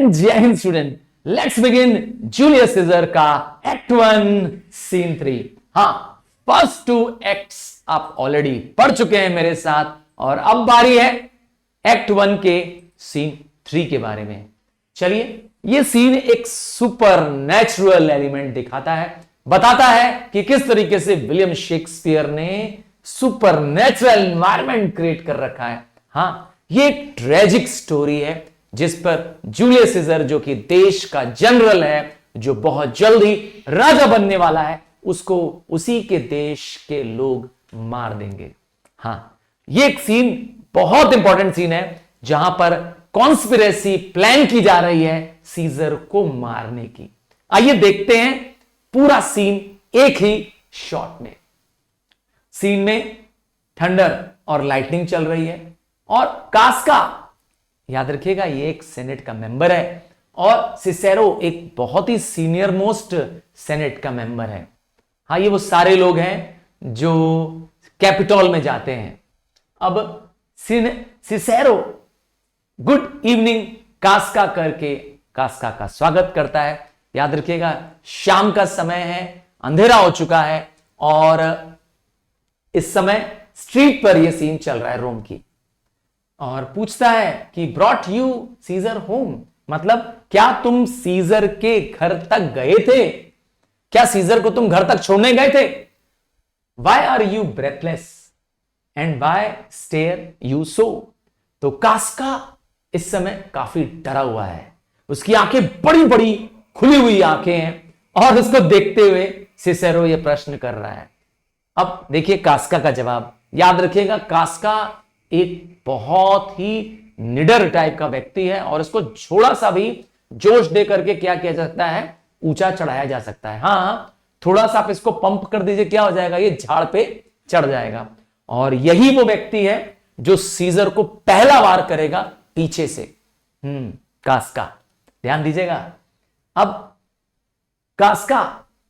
जय Hind student, let's begin Julius Caesar का act 1 scene 3। हाँ, फर्स्ट 2 एक्ट्स आप ऑलरेडी पढ़ चुके हैं मेरे साथ और अब बारी है एक्ट 1 के सीन 3 के बारे में। चलिए, ये सीन एक सुपर नेचुरल एलिमेंट दिखाता है, बताता है कि किस तरीके से विलियम शेक्सपियर ने सुपर नेचुरल एनवायरमेंट क्रिएट कर रखा है। हाँ, ये एक ट्रेजिक स्टोरी है जिस पर जूलियस सीजर, जो कि देश का जनरल है, जो बहुत जल्दी राजा बनने वाला है, उसको उसी के देश के लोग मार देंगे। हाँ, ये एक सीन बहुत इंपॉर्टेंट सीन है जहां पर कॉन्स्पिरेसी प्लान की जा रही है सीजर को मारने की। आइए देखते हैं पूरा सीन एक ही शॉट में। सीन में थंडर और लाइटनिंग चल रही है और कास्का, याद रखिएगा ये एक सेनेट का मेंबर है, और सिसेरो एक बहुत ही सीनियर मोस्ट सेनेट का मेंबर है। हाँ, ये वो सारे लोग हैं जो कैपिटॉल में जाते हैं। अब सिसेरो गुड इवनिंग कास्का करके कास्का का स्वागत करता है। याद रखिएगा शाम का समय है, अंधेरा हो चुका है और इस समय स्ट्रीट पर यह सीन चल रहा है रोम की। और पूछता है कि ब्रॉट यू सीजर होम, मतलब क्या तुम सीजर के घर तक गए थे? क्या सीजर को तुम घर तक छोड़ने गए थे? Why are you breathless and why stare you so? तो कास्का इस समय काफी डरा हुआ है, उसकी आंखें बड़ी बड़ी खुली हुई आंखें हैं और उसको देखते हुए सिसेरो यह प्रश्न कर रहा है। अब देखिए कास्का का जवाब। याद रखिएगा कास्का एक बहुत ही निडर टाइप का व्यक्ति है और इसको थोड़ा सा भी जोश दे करके क्या किया जा सकता है, ऊंचा चढ़ाया जा सकता है। हाँ, थोड़ा सा आप इसको पंप कर दीजिए, क्या हो जाएगा, ये झाड़ पे चढ़ जाएगा। और यही वो व्यक्ति है जो सीजर को पहला वार करेगा पीछे से। कास्का, ध्यान दीजिएगा। अब कास्का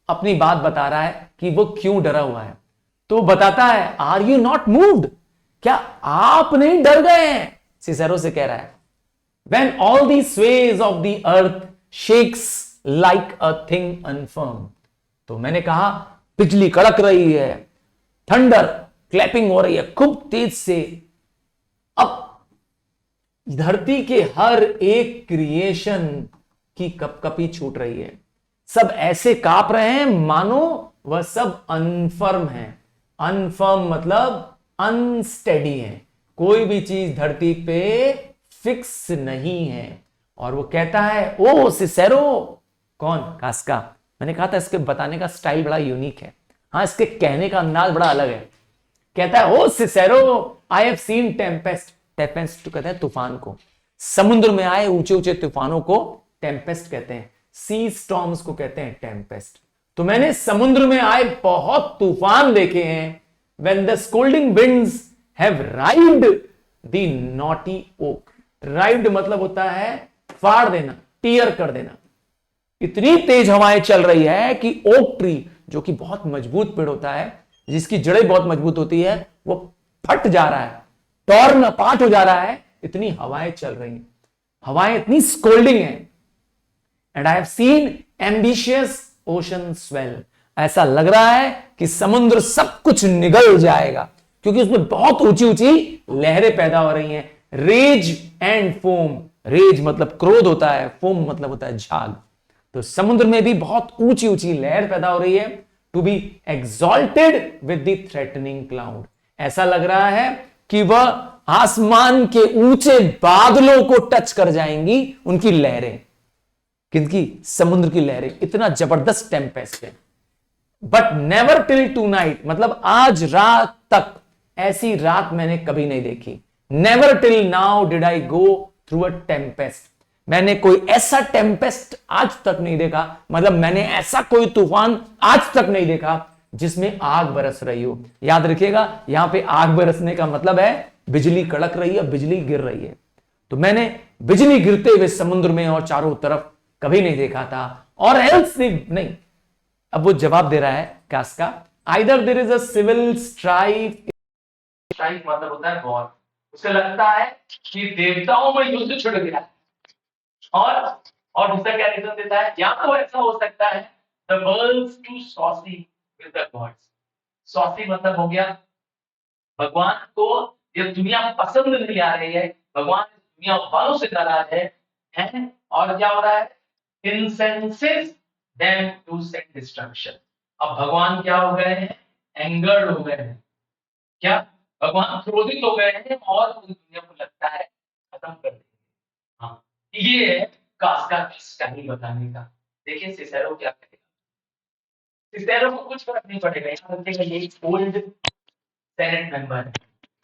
अपनी बात बता रहा है कि वो क्यों डरा हुआ है। तो बताता है, आर यू नॉट मूव्ड, क्या आप नहीं डर गए हैं? सिसेरो से कह रहा है, when all the sways of the earth shakes like a thing unfirm। तो मैंने कहा बिजली कड़क रही है, थंडर क्लैपिंग हो रही है खूब तेज से। अब धरती के हर एक क्रिएशन की कपकपी छूट रही है, सब ऐसे कांप रहे हैं मानो वह सब अनफर्म है। अनफर्म मतलब अनस्टेडी है, कोई भी चीज धरती पे फिक्स नहीं है। और वो कहता है, ओ सिसेरो। कौन? कास्का। मैंने कहा था इसके बताने का स्टाइल बड़ा यूनिक है। हाँ, इसके कहने का अंदाज बड़ा अलग है। कहता है, O Cicero, I have seen tempest. Tempest तो कहते हैं तूफान को, समुद्र में आए ऊंचे ऊंचे तूफानों को टेम्पेस्ट कहते हैं, सी स्टॉर्म्स को कहते हैं टेम्पेस्ट। तो मैंने समुद्र में आए बहुत तूफान देखे हैं। When the scolding winds have rived the knotty oak। Rived मतलब होता है फाड़ देना, टीयर कर देना। इतनी तेज हवाएं चल रही है कि ओक ट्री, जो कि बहुत मजबूत पेड़ होता है, जिसकी जड़ें बहुत मजबूत होती है, वो फट जा रहा है, टॉर्न अपार्ट हो जा रहा है। इतनी हवाएं चल रही हैं, हवाएं इतनी स्कोल्डिंग है। And I have scene ambitious ocean swell. ऐसा लग रहा है कि समुद्र सब कुछ निगल जाएगा, क्योंकि उसमें बहुत ऊंची ऊंची लहरें पैदा हो रही हैं। रेज एंड फोम, रेज मतलब क्रोध होता है, फोम मतलब होता है झाग। तो समुद्र में भी बहुत ऊंची ऊंची लहर पैदा हो रही है। To be exalted with the threatening cloud, ऐसा लग रहा है कि वह आसमान के ऊंचे बादलों को टच कर जाएंगी उनकी लहरें। किनकी? समुद्र की लहरें। इतना जबरदस्त टेम्पेस्ट है। But never till two night, मतलब आज रात तक ऐसी रात मैंने कभी नहीं देखी। Never till now did I go through a Tempest, मैंने कोई ऐसा टेम्पेस्ट आज तक नहीं देखा, मतलब मैंने ऐसा कोई तूफान आज तक नहीं देखा जिसमें आग बरस रही हो। याद रखिएगा, यहां पे आग बरसने का मतलब है बिजली कड़क रही है, बिजली गिर रही है। तो मैंने बिजली गिरते हुए समुद्र में और चारों तरफ कभी नहीं देखा था। और एल्स नहीं, अब वो जवाब दे रहा है Casca, either there is a civil strike. Strike मतलब होता है वॉर। उसे लगता है कि देवताओं में युद्ध छिड़ गया, और दूसरा क्या रीजन देता है, या तो ऐसा हो सकता है the world's too saucy with the gods. Saucy मतलब हो गया भगवान को ये दुनिया पसंद नहीं आ रही है, भगवान दुनिया वालों से नाराज है, और क्या हो रहा है, incenses them to set destruction. अब भगवान क्या हो गए हैं, एंगर्ड हो गए हैं, क्या भगवान क्रोधित हो गए हैं और पूरी दुनिया को लगता है खत्म कर देंगे। हाँ, ये है काफ्का की स्टाइल बताने का। देखिए सिसेरो क्या करेगा, सिसेरो को कुछ फर्क नहीं पड़ेगा, यहाँ रखेगा ये ओल्ड सेनेट मेंबर है,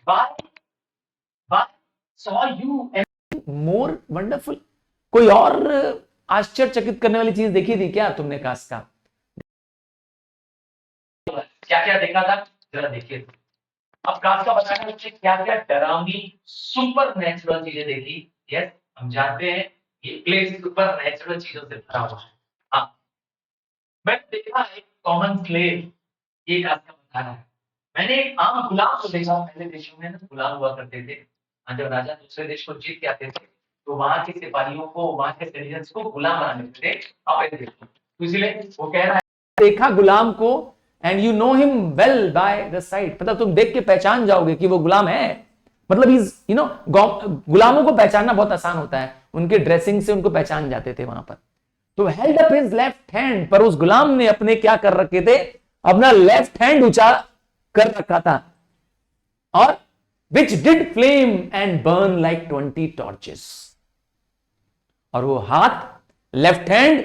bye bye saw you more wonderful. कोई और आश्चर्यचकित करने वाली चीज देखी थी क्या तुमने कास्का? क्या क्या देखा था जरा देखिए। अब कास्का बताने में क्या क्या डरावनी सुपर नेचुरल चीजें देखी। यस, हम जानते हैं ये प्लेस सुपर नेचुरल चीजों से भरा हुआ है। हाँ, मैंने देखा एक कॉमन स्लेव, ये कास्का बता रहा है। मैंने एक आम गुलाम को देखा, पहले देशों में ना गुलाम हुआ करते थे, जब राजा दूसरे देश को जीत के आते थे तो वहां के सिपाहियों को, वहां के सिटीजन्स को गुलाम बना देते थे अपने देश में। तो इसलिए वो कह रहा है देखा गुलाम को and you know him well by the site, मतलब तुम देख के पहचान जाओगे कि वो गुलाम है। मतलब इज यू नो, गुलामों को पहचानना बहुत आसान होता है, उनके ड्रेसिंग से उनको पहचान जाते थे वहां पर। तो held up his left hand, पर उस गुलाम ने अपने क्या कर रखे थे, अपना लेफ्ट हैंड ऊंचा कर रखा था, और which did flame and burn like 20 torches. और वो हाथ, लेफ्ट हैंड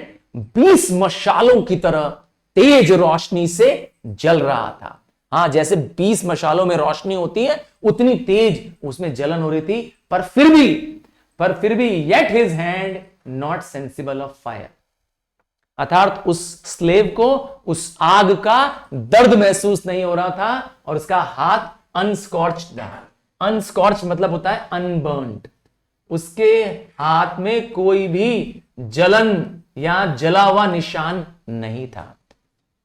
20 मशालों की तरह तेज रोशनी से जल रहा था। हाँ, जैसे 20 मशालों में रोशनी होती है उतनी तेज उसमें जलन हो रही थी, पर फिर भी yet his hand not sensible of fire. अर्थात उस स्लेव को उस आग का दर्द महसूस नहीं हो रहा था, और उसका हाथ अनस्कॉर्च्ड था। अनस्कॉर्च मतलब होता है अनबर्न्ड। उसके हाथ में कोई भी जलन या जला हुआ निशान नहीं था,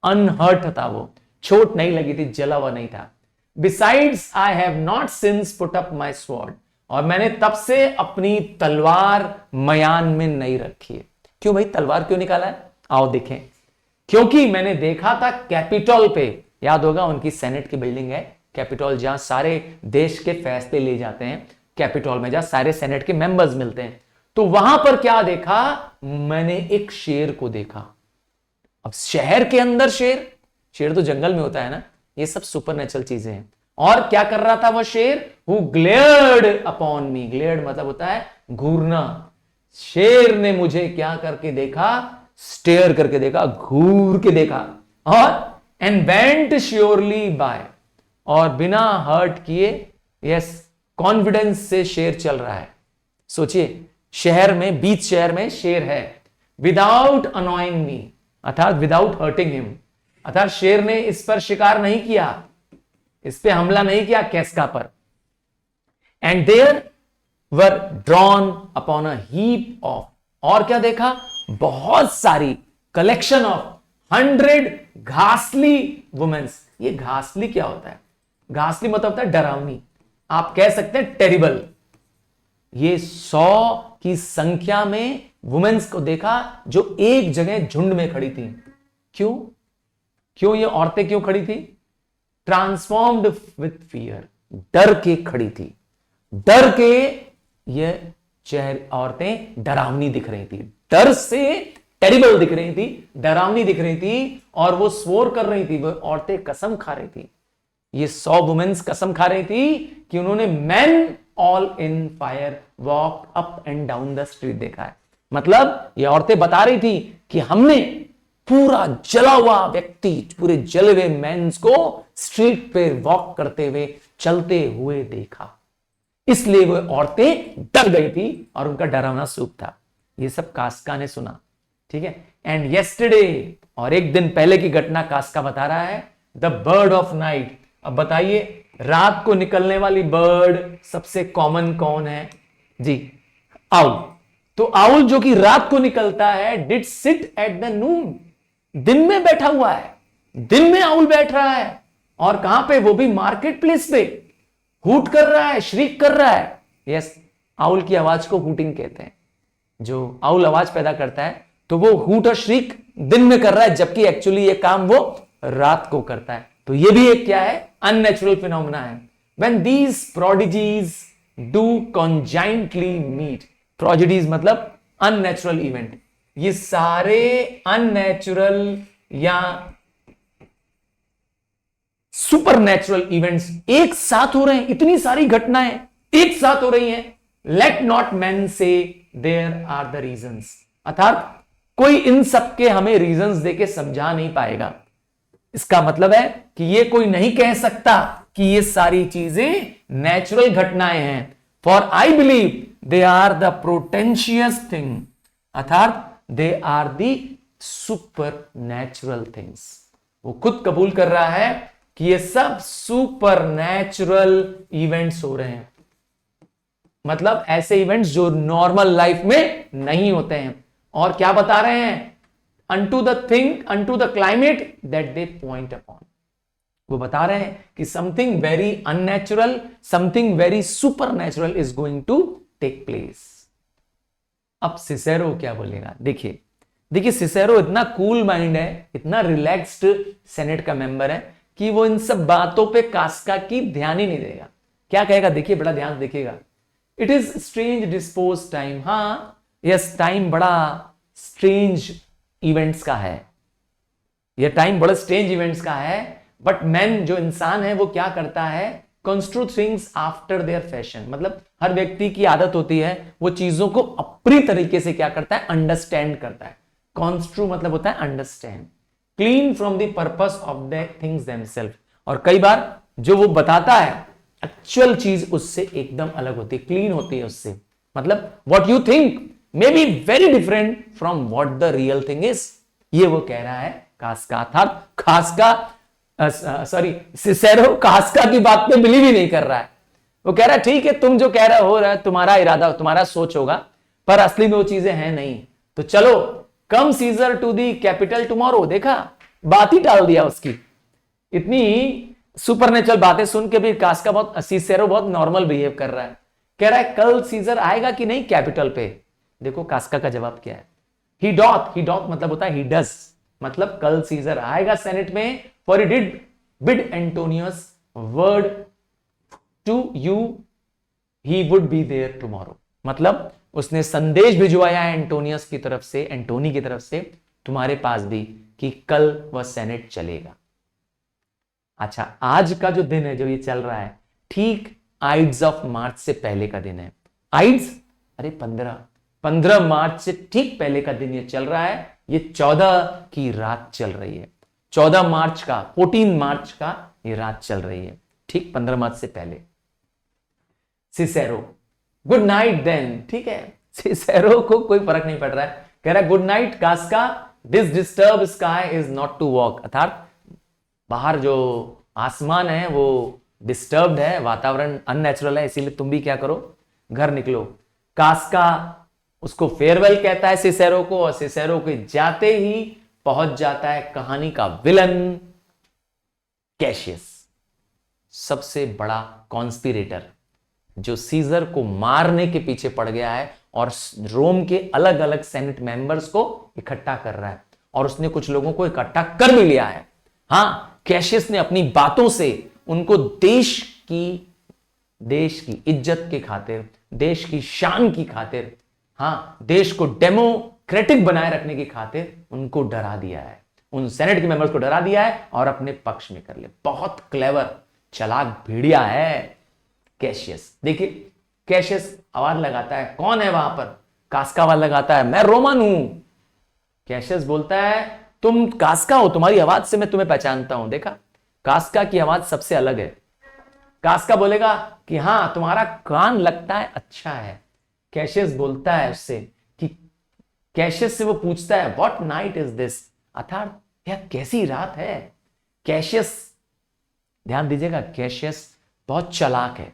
अनहर्ट था, वो चोट नहीं लगी थी, जला हुआ नहीं था। Besides I have not since put up my sword, और मैंने तब से अपनी तलवार मयान में नहीं रखी है। क्यों भाई, तलवार क्यों निकाला है? आओ देखें। क्योंकि मैंने देखा था कैपिटॉल पे, याद होगा उनकी सेनेट की बिल्डिंग है कैपिटॉल, जहां सारे देश के फैसले ले जाते हैं, कैपिटॉल में जहां सारे सेनेट के मेंबर्स मिलते हैं। तो वहां पर क्या देखा, मैंने एक शेर को देखा। अब शहर के अंदर शेर, शेर तो जंगल में होता है ना, ये सब सुपरनेचुरल चीजें हैं। और क्या कर रहा था वह शेर, who glared upon me, glared मतलब होता है घूरना। शेर ने मुझे क्या करके देखा, स्टेयर करके देखा, घूर के देखा, और एंड वेंट श्योरली बाय, और बिना हर्ट किए, यस, कॉन्फिडेंस से शेर चल रहा है। सोचिए, शहर में, बीच शहर में शेर है, विदाउट अनॉइंग मी, अर्थात विदाउट हर्टिंग हिम, अर्थात शेर ने इस पर शिकार नहीं किया, इस पे हमला नहीं किया कैस्का पर। And there were drawn upon a heap of, और क्या देखा, बहुत सारी कलेक्शन ऑफ 100 घासली वुमेन्स। ये घासली क्या होता है, घासली मतलब होता है डरावनी, आप कह सकते हैं टेरिबल। ये 100 की संख्या में वुमेन्स को देखा जो एक जगह झुंड में खड़ी थी। क्यों ये औरतें क्यों खड़ी थी, ट्रांसफॉर्म्ड विथ फियर, डर के खड़ी थी, डर के ये चेहरे, औरतें डरावनी दिख रही थी, डर से टेरिबल दिख रही थी, डरावनी दिख रही थी, और वो स्वर कर रही थी, वो औरतें कसम खा रही थी, ये 100 वुमेन्स कसम खा रही थी कि उन्होंने man all in fire walk up and down the street देखा है। मतलब ये औरतें बता रही थी कि हमने पूरा जला हुआ व्यक्ति, पूरे जले हुए मेंस को स्ट्रीट पे वॉक करते हुए, चलते हुए देखा, इसलिए वो औरतें डर गई थी और उनका डरावना सूप था। ये सब कास्का ने सुना, ठीक है। एंड यस्टरडे, और एक दिन पहले की घटना कास्का बता रहा है, द बर्ड ऑफ नाइट। अब बताइए, रात को निकलने वाली बर्ड सबसे कॉमन कौन है जी, आउल। तो आउल जो कि रात को निकलता है, डिड सिट एट द नून, दिन में बैठा हुआ है, दिन में आउल बैठ रहा है, और कहां पे, वो भी मार्केट प्लेस पे, हूट कर रहा है, श्रीक कर रहा है। यस, आउल की आवाज को हूटिंग कहते हैं। जो आउल आवाज पैदा करता है, तो वो हूट और श्रीक दिन में कर रहा है, जबकि एक्चुअली ये काम वो रात को करता है। तो ये भी एक क्या है, अननेचुरल फिनोमेना है। When these prodigies do conjointly meet, prodigies मतलब अननेचुरल इवेंट, ये सारे अननेचुरल या सुपरनेचुरल इवेंट्स एक साथ हो रहे हैं, इतनी सारी घटनाएं एक साथ हो रही हैं। लेट नॉट मैन से देयर आर द रीजंस, अर्थात कोई इन सबके हमें रीजंस देके समझा नहीं पाएगा। इसका मतलब है कि ये कोई नहीं कह सकता कि ये सारी चीजें नेचुरल घटनाएं हैं। For I believe they are the portentous thing, अर्थात they are the super natural things. वो खुद कबूल कर रहा है कि ये सब सुपर नेचुरल इवेंट्स हो रहे हैं, मतलब ऐसे इवेंट्स जो नॉर्मल लाइफ में नहीं होते हैं। और क्या बता रहे हैं, unto the thing, unto the climate that they point upon, वो बता रहे हैं कि something very unnatural, something very supernatural is going to take place। अब सिसेरो क्या बोलेगा, देखिए देखिए सिसेरो इतना कूल माइंड है, इतना रिलैक्स्ड सेनेट का मेंबर है कि वो इन सब बातों पे कास्का की ध्यान ही नहीं देगा। क्या कहेगा, देखिए बड़ा ध्यान देखिएगा। It is strange dispose time, हाँ यस टाइम बड़ा स्ट्रेंज इवेंट्स का है, यह टाइम बड़ा स्ट्रेंज इवेंट्स का है। बट मैन जो इंसान है वो क्या करता है, construe things after their fashion, मतलब हर व्यक्ति की आदत होती है वो चीजों को अपनी तरीके से क्या करता है, अंडरस्टैंड करता है। कंस्ट्रू मतलब होता है understand, clean from the purpose of the things themselves. और कई बार जो वो बताता है एक्चुअल चीज उससे एकदम अलग होती है, क्लीन होती है उससे, मतलब what you think may be very different from what the real thing is. ये वो कह रहा है कास्का, अर्थात खासका सिसेरो कास्का की बात पे बिलीव ही नहीं कर रहा है। वो कह रहा है ठीक है तुम जो कह रहे हो रहा है, तुम्हारा इरादा तुम्हारा सोच होगा, पर असली में वो चीजें हैं नहीं। तो चलो come Caesar to the capitol tomorrow, देखा बात ही टाल दिया उसकी। इतनी सुपरनेचुरल बातें सुन के भी कास्का बहुत, सिसेरो बहुत नॉर्मल बिहेव कर रहा है। कह रहा है कल सीजर आएगा कि नहीं कैपिटल पे। देखो कास्का का जवाब क्या है, ही डॉथ मतलब होता है ही डज, मतलब कल सीजर आएगा सेनेट में। For he did bid Antonius word to you he would be there tomorrow, मतलब उसने संदेश भिजवाया है एंटोनियस की तरफ से, एंटोनी की तरफ से तुम्हारे पास भी, कि कल वह सेनेट चलेगा। अच्छा आज का जो दिन है जो ये चल रहा है, ठीक आइड्स ऑफ मार्च से पहले का दिन है। आइड्स अरे 15 मार्च से ठीक पहले का दिन ये चल रहा है। ये 14 की रात चल रही है, 14 मार्च का, 14 मार्च का ये रात चल रही है, ठीक 15 मार्च से पहले। सिसेरो गुड नाइट देन, ठीक है सिसेरो को कोई फर्क नहीं पड़ रहा है, कह रहा है good night Casca, this disturb sky is not to walk, अर्थात बाहर जो आसमान है वो डिस्टर्ब्ड है, वातावरण अननेचुरल है, इसीलिए तुम भी क्या करो घर निकलो। कास्का उसको फेयरवेल कहता है सिसेरो को, और सिसेरो के जाते ही पहुंच जाता है कहानी का विलन कैशियस, सबसे बड़ा कॉन्स्पिरेटर जो सीजर को मारने के पीछे पड़ गया है और रोम के अलग अलग सेनेट मेंबर्स को इकट्ठा कर रहा है, और उसने कुछ लोगों को इकट्ठा कर भी लिया है। हाँ कैशियस ने अपनी बातों से उनको देश की इज्जत के खातिर, देश की शान की खातिर, हाँ देश को डेमोक्रेटिक बनाए रखने की खातिर उनको डरा दिया है, उन सेनेट के मेंबर्स को डरा दिया है और अपने पक्ष में कर लिया। बहुत क्लेवर चालाक भेड़िया है कैशियस। देखिए कैशियस आवाज लगाता है, कौन है वहां पर, कास्का आवाज लगाता है, मैं रोमन हूं। कैशियस बोलता है तुम कास्का हो, तुम्हारी आवाज से मैं तुम्हें पहचानता हूं। देखा कास्का की आवाज सबसे अलग है। कास्का बोलेगा कि हां तुम्हारा कान लगता है अच्छा है। कैशियस बोलता है उससे कि कैशियस से वो पूछता है व्हाट नाइट इज दिस, अर्थात यह कैसी रात है। कैशियस ध्यान दीजिएगा, कैशियस बहुत चालाक है,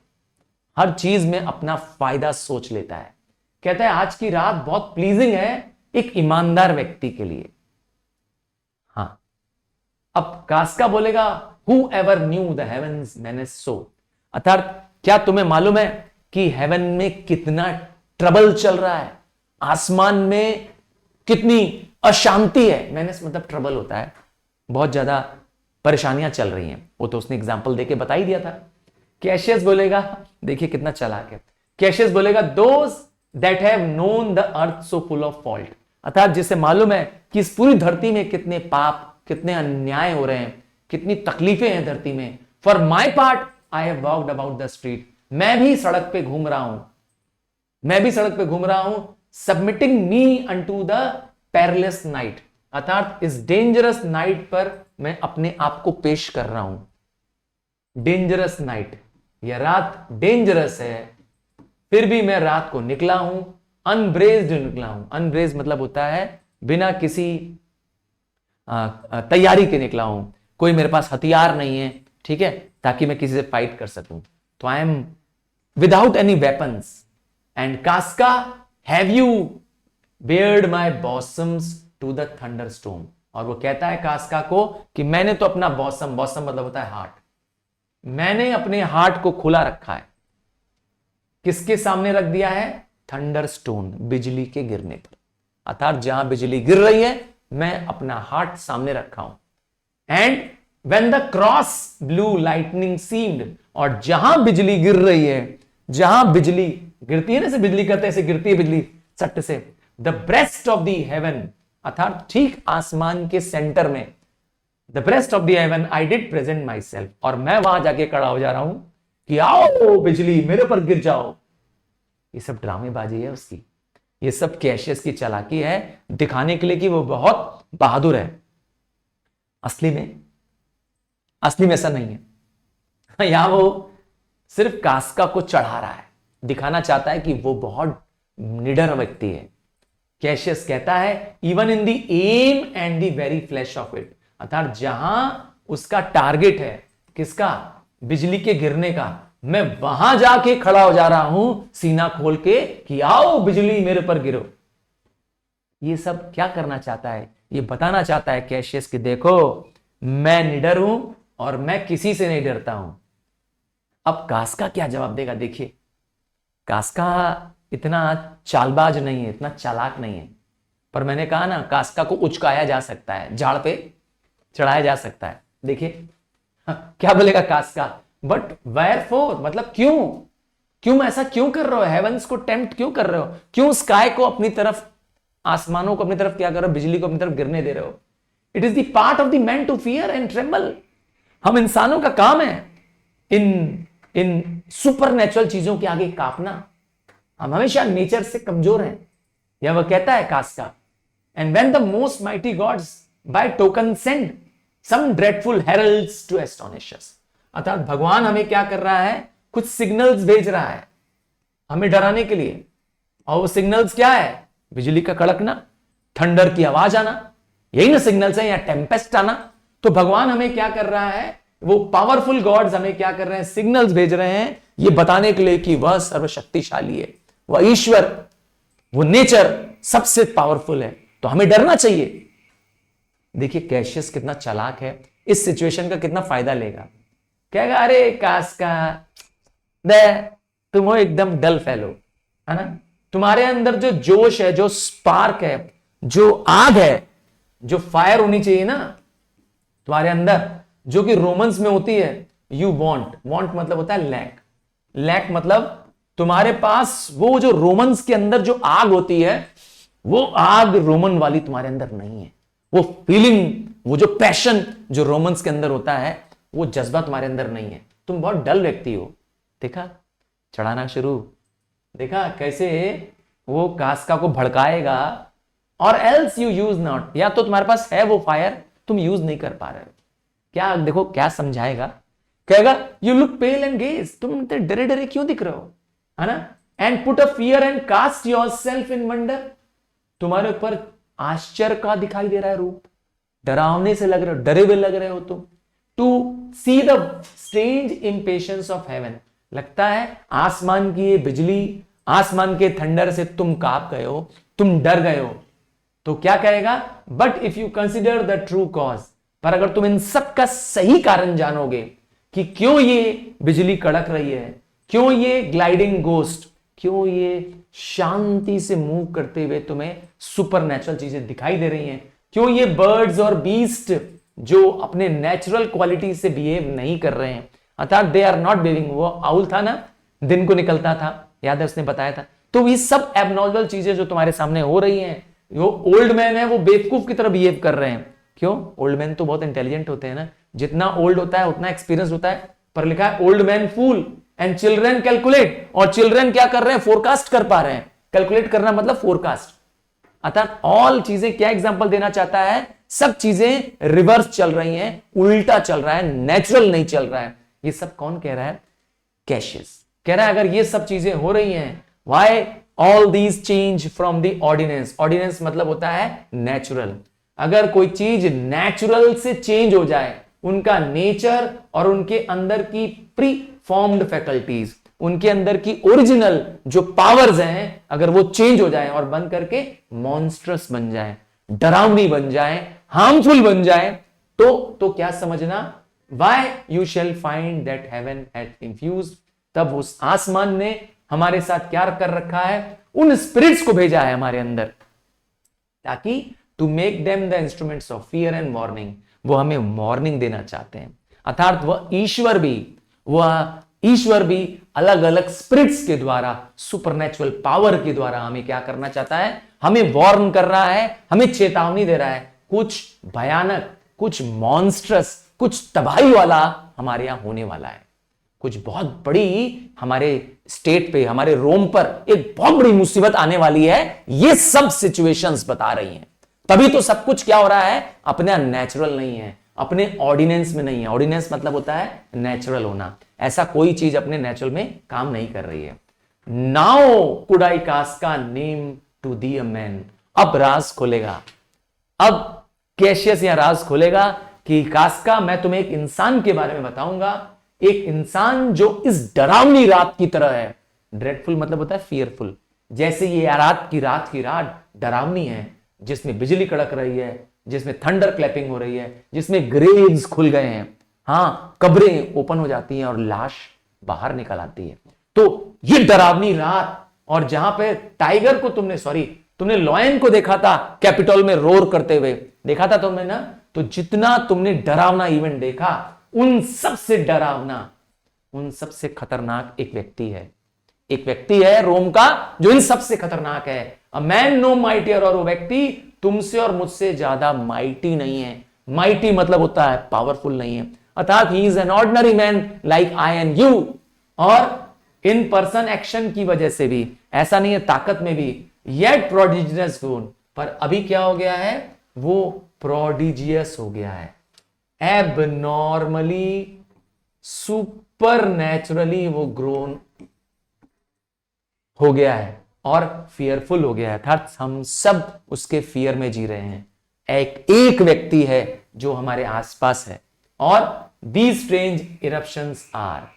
हर चीज में अपना फायदा सोच लेता है। कहता है आज की रात बहुत प्लीजिंग है एक ईमानदार व्यक्ति के लिए। हाँ अब कास्का बोलेगा whoever knew the heavens menace so, अर्थात क्या तुम्हें मालूम है कि हेवन में कितना ट्रबल चल रहा है, आसमान में कितनी अशांति है, मैंने मतलब ट्रबल होता है, बहुत ज्यादा परेशानियां चल रही हैं। वो तो उसने एग्जाम्पल देके बता ही दिया था। कैशियस बोलेगा, देखिए कितना चालाक है, कैशियस बोलेगा those that have known the earth so full of fault, अर्थात जिसे मालूम है कि इस पूरी धरती में कितने पाप, कितने अन्याय हो रहे हैं, कितनी तकलीफें हैं धरती में। For my part I have walked about the street, मैं भी सड़क पे घूम रहा हूं, मैं भी सड़क पे घूम रहा हूं, submitting me unto the perilous night, अर्थात इस डेंजरस नाइट पर मैं अपने आप को पेश कर रहा हूं। डेंजरस नाइट, यह रात डेंजरस है, फिर भी मैं रात को निकला हूं, अनब्रेज्ड निकला हूं। अनब्रेज्ड मतलब होता है बिना किसी तैयारी के निकला हूं, कोई मेरे पास हथियार नहीं है, ठीक है, ताकि मैं किसी से फाइट कर सकूं। तो I am without any weapons and Casca have you bared my bosoms to the thunderstorm. और वो कहता है कास्का को कि मैंने तो अपना बॉसम, बॉसम मतलब होता है हार्ट, मैंने अपने हार्ट को खुला रखा है, किसके सामने रख दिया है? थंडरस्टोन, बिजली के गिरने पर, अर्थात जहां बिजली गिर रही है मैं अपना हार्ट सामने रखा हूं। And when the cross blue lightning seemed, और जहां बिजली गिर रही है, जहां बिजली गिरती है ना, ऐसे बिजली करते ऐसे गिरती है बिजली सट्ट से, the breast of the haven, अर्थात ठीक आसमान के सेंटर में, the breast of the haven I did present my self, और मैं वहां जाके खड़ा हो जा रहा हूं कि आओ बिजली मेरे पर गिर जाओ। ये सब ड्रामेबाजी है उसकी, ये सब कैशियस की चालाकी है, दिखाने के लिए कि वो बहुत बहादुर है। असली में ऐसा नहीं है। यहां वो सिर्फ कास्का को चढ़ा रहा है, दिखाना चाहता है कि वो बहुत निडर व्यक्ति है। कैशियस कहता है even in the aim and the very flash of it, अर्थात जहां उसका टारगेट है, किसका? बिजली के गिरने का, मैं वहां जाके खड़ा हो जा रहा हूं सीना खोल के कि आओ बिजली मेरे पर गिरो। ये सब क्या करना चाहता है? ये बताना चाहता है कैशियस कि देखो मैं निडर हूं और मैं किसी से नहीं डरता हूं। अब कास्का क्या जवाब देगा? देखिए कास्का इतना चालबाज नहीं है, इतना चालाक नहीं है, पर मैंने कहा ना कास्का को उचकाया जा सकता है, झाड़ पे चढ़ाया जा सकता है। देखिए क्या बोलेगा कास्का, बट वेयर फॉर, मतलब क्यों ऐसा क्यों कर रहे हो? हेवंस को टेम्प्ट क्यों कर रहे हो? क्यों स्काई को अपनी तरफ, आसमानों को अपनी तरफ क्या कर रहे हो? बिजली को अपनी तरफ गिरने दे रहे हो? It is the part of the man to fear and tremble. हम इंसानों का काम है इन सुपर नेचुरल चीजों के आगे कांपना। हम हमेशा नेचर से कमजोर हैं, यह वह कहता है Casca. And when the most mighty gods by token send some dreadful heralds to astonish us, अर्थात भगवान हमें क्या कर रहा है? कुछ सिग्नल्स भेज रहा है हमें डराने के लिए। और वो सिग्नल्स क्या है? बिजली का कड़कना, थंडर की आवाज आना, यही ना सिग्नल्स है, या टेम्पेस्ट आना। तो भगवान हमें क्या कर रहा है? वो पावरफुल गॉड्स हमें क्या कर रहे हैं? सिग्नल्स भेज रहे हैं, ये बताने के लिए कि वह सर्वशक्तिशाली है, वह ईश्वर, वो नेचर सबसे पावरफुल है, तो हमें डरना चाहिए। देखिए कैशियस कितना चालाक है, इस सिचुएशन का कितना फायदा लेगा। कहेगा अरे कास्का दे, तुम हो एकदम डल फेलो, है ना, तुम्हारे अंदर जो जोश है, जो स्पार्क है, जो आग है, जो फायर होनी चाहिए ना तुम्हारे अंदर, जो कि रोमन्स में होती है, यू वॉन्ट मतलब होता है लैक मतलब तुम्हारे पास वो जो रोमन्स के अंदर जो आग होती है, वो आग रोमन वाली तुम्हारे अंदर नहीं है। वो फीलिंग, वो जो पैशन जो रोमन्स के अंदर होता है, वो जज्बा तुम्हारे अंदर नहीं है, तुम बहुत डल व्यक्ति हो। देखा चढ़ाना शुरू, देखा कैसे वो कास्का को भड़काएगा। और एल्स यू यूज नॉट, या तो तुम्हारे पास है वो फायर, तुम यूज नहीं कर पा रहे हो। क्या देखो क्या समझाएगा, कहेगा you look pale and gaze, तुम डरे डरे क्यों दिख रहे हो, है ना। And put a fear and cast yourself in wonder, तुम्हारे ऊपर आश्चर्य का दिखाई दे रहा है रूप, डरावने से लग रहे हो, डरे हुए लग रहे हो तुम। To see the strange impatience of heaven, लगता है आसमान की ये बिजली, आसमान के थंडर से तुम कांप गए हो, तुम डर गए हो। तो क्या कहेगा, but if you consider the true cause, पर अगर तुम इन सब का सही कारण जानोगे कि क्यों ये बिजली कड़क रही है, क्यों ये ग्लाइडिंग गोस्ट, क्यों ये शांति से मूव करते हुए तुम्हें सुपरनेचुरल चीजें दिखाई दे रही हैं। क्यों? ये बर्ड्स और बीस्ट जो अपने नेचुरल क्वालिटी से बिहेव नहीं कर रहे हैं, अर्थात दे आर नॉट बिहेविंग। वो आउल था ना, दिन को निकलता था, याद है उसने बताया था। तो ये सब एबनॉर्मल चीजें जो तुम्हारे सामने हो रही हैं, जो ओल्ड मैन है वो बेवकूफ की तरह बिहेव कर रहे हैं। क्यों? ओल्ड मैन तो बहुत इंटेलिजेंट होते हैं ना, जितना ओल्ड होता है उतना एक्सपीरियंस होता है। पर लिखा है old man fool and children calculate, और चिल्ड्रन क्या कर रहे हैं? फोरकास्ट कर पा रहे हैं। कैलकुलेट करना मतलब फोरकास्ट। अर्थात ऑल चीजें, क्या एग्जांपल देना चाहता है? सब चीजें रिवर्स चल रही हैं, उल्टा चल रहा है, नेचुरल नहीं चल रहा है। ये सब कौन कह रहा है? कैशियस कह रहा है अगर ये सब चीजें हो रही हैं, why all these change from the ordinance. Ordinance मतलब होता है नेचुरल। अगर कोई चीज नेचुरल से चेंज हो जाए, उनका नेचर और उनके अंदर की प्री फॉर्म्ड फैकल्टीज, उनके अंदर की ओरिजिनल जो पावर्स हैं, अगर वो चेंज हो जाए और बन करके मॉन्स्ट्रस बन जाए, डरावनी बन जाए, हार्मफुल बन जाए, तो क्या समझना? Why you shall find that heaven had infused, तब उस आसमान ने हमारे साथ क्या कर रखा है? उन स्पिरिट्स को भेजा है हमारे अंदर, ताकि to make them the instruments of fear and warning. वो हमें वार्निंग देना चाहते हैं। अर्थात वह ईश्वर भी अलग अलग स्पिरिट्स के द्वारा, सुपरनेचुरल पावर के द्वारा हमें क्या करना चाहता है? हमें वार्न कर रहा है, हमें चेतावनी दे रहा है। कुछ भयानक, कुछ मॉन्स्ट्रस, कुछ तबाही वाला हमारे यहां होने वाला है। कुछ बहुत बड़ी हमारे स्टेट पे, हमारे रोम पर एक बहुत बड़ी मुसीबत आने वाली है। ये सब सिचुएशंस बता रही हैं। तभी तो सब कुछ क्या हो रहा है? अपना नेचुरल नहीं है, अपने ऑर्डिनेंस में नहीं है। ऑर्डिनेंस मतलब होता है नेचुरल होना। ऐसा कोई चीज अपने नेचुरल में काम नहीं कर रही है। Now could I Casca name to thee a man. अब राज खोलेगा, अब कैशियस यहां राज खोलेगा कि कास्का, मैं तुम्हें एक इंसान के बारे में बताऊंगा। एक इंसान जो इस डरावनी रात की तरह है। ड्रेडफुल मतलब होता है फियरफुल। जैसे ये रात की रात डरावनी है, जिसमें बिजली कड़क रही है, जिसमें थंडर क्लैपिंग हो रही है, जिसमें ग्रेव्स खुल गए हैं, हां, कब्रें ओपन हो जाती हैं और लाश बाहर निकल आती है। तो ये डरावनी रात, और जहां पे टाइगर को तुमने लॉयन को देखा था कैपिटल में रोर करते हुए, देखा था तुमने ना। तो जितना तुमने डरावना इवेंट देखा, उन सबसे डरावना, उन सबसे खतरनाक एक व्यक्ति है रोम का, जो इन सबसे खतरनाक है। अ मैन नो माइटियर, और वो व्यक्ति तुमसे और मुझसे ज्यादा माइटी नहीं है। माइटी मतलब होता है पावरफुल नहीं है। अर्थात he is an ordinary man like I and you. और इन पर्सन एक्शन की वजह से भी, ऐसा नहीं है ताकत में भी, येट प्रोडिजियस गुण, पर अभी क्या हो गया है? वो प्रोडिजियस हो गया है। एबनॉर्मली, सुपर नेचुरली वो ग्रोन हो गया है और फियरफुल हो गया है। अर्थात हम सब उसके फियर में जी रहे हैं। एक व्यक्ति है जो हमारे आसपास है, और दीज स्ट्रेंज इरप्शंस आर,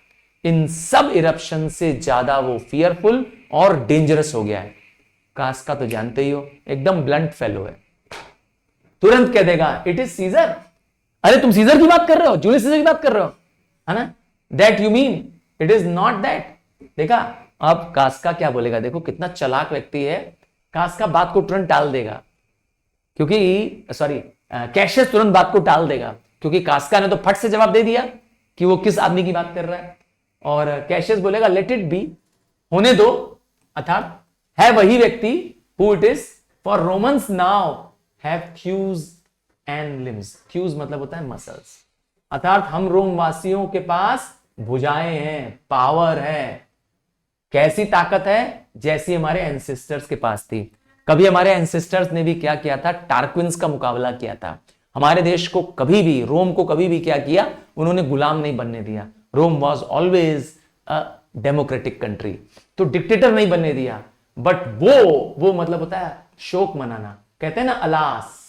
इन सब इरप्शन से ज्यादा वो फियरफुल और डेंजरस हो गया है। कास्का तो जानते ही हो, एकदम ब्लंट फेलो है, तुरंत कह देगा इट इज सीजर। अरे तुम सीजर की बात कर रहे हो, जूलियस सीजर की बात कर रहे हो, है ना? That you mean, it is not that. देखा, अब कास्का क्या बोलेगा? देखो कितना चालाक व्यक्ति है। कास्का बात को तुरंत टाल देगा, क्योंकि कैशियस तुरंत बात को टाल देगा, क्योंकि कास्का ने तो फट से जवाब दे दिया कि वो किस आदमी की बात कर रहा है। और कैशियस बोलेगा लेट इट बी, होने दो। अर्थात है वही व्यक्ति who it is, for Romans now have थ्यूज and limbs. थ्यूज मतलब होता है मसल्स। अर्थात हम रोम वासियों के पास भुजाएं हैं, पावर है। कैसी ताकत है? जैसी हमारे एंसेस्टर्स के पास थी। कभी हमारे एंसेस्टर्स ने भी क्या किया था? टार्क्विन्स का मुकाबला किया था। हमारे देश को कभी भी, रोम को कभी भी क्या किया? उन्होंने गुलाम नहीं बनने दिया। Rome was always a democratic country, तो डिक्टेटर नहीं बनने दिया। बट वो मतलब होता है शोक मनाना। कहते हैं ना अलास,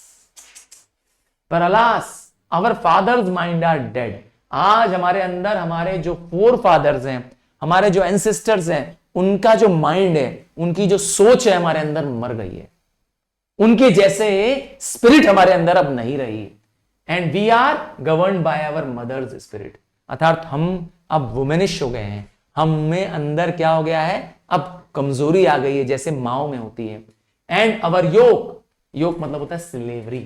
पर alas our fathers mind are dead. आज हमारे अंदर हमारे जो फोर फादर्स हैं, हमारे जो एंसेस्टर्स हैं, उनका जो माइंड है, उनकी जो सोच है हमारे अंदर मर गई है। उनके जैसे स्पिरिट हमारे अंदर अब नहीं रही। And we are governed by our mothers spirit. अर्थात हम अब वुमेनिश हो गए हैं। हम में अंदर क्या हो गया है? अब कमजोरी आ गई है जैसे माओ में होती है। एंड अवर योक, योक मतलब होता है स्लेवरी।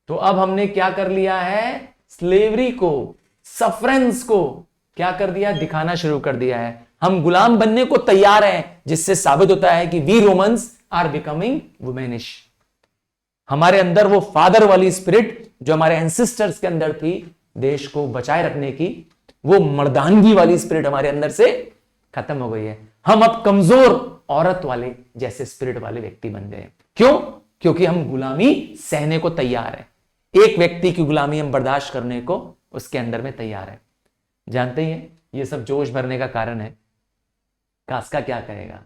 तो अब हमने क्या कर लिया है, स्लेवरी को, सफरेंस को क्या कर दिया, दिखाना शुरू कर दिया है। हम गुलाम बनने को तैयार हैं, जिससे साबित होता है कि वी रोमन्स आर बिकमिंग वुमेनिश। हमारे अंदर वो फादर वाली स्पिरिट जो हमारे एंसेस्टर्स के अंदर थी देश को बचाए रखने की, वो मर्दानगी वाली स्पिरिट हमारे अंदर से खत्म हो गई है। हम अब कमजोर औरत वाले जैसे स्पिरिट वाले व्यक्ति बन गए। क्यों? क्योंकि हम गुलामी सहने को तैयार है। एक व्यक्ति की गुलामी हम बर्दाश्त करने को उसके अंदर में तैयार है। जानते ही हैं ये सब जोश भरने का कारण है। कास्का क्या कहेगा,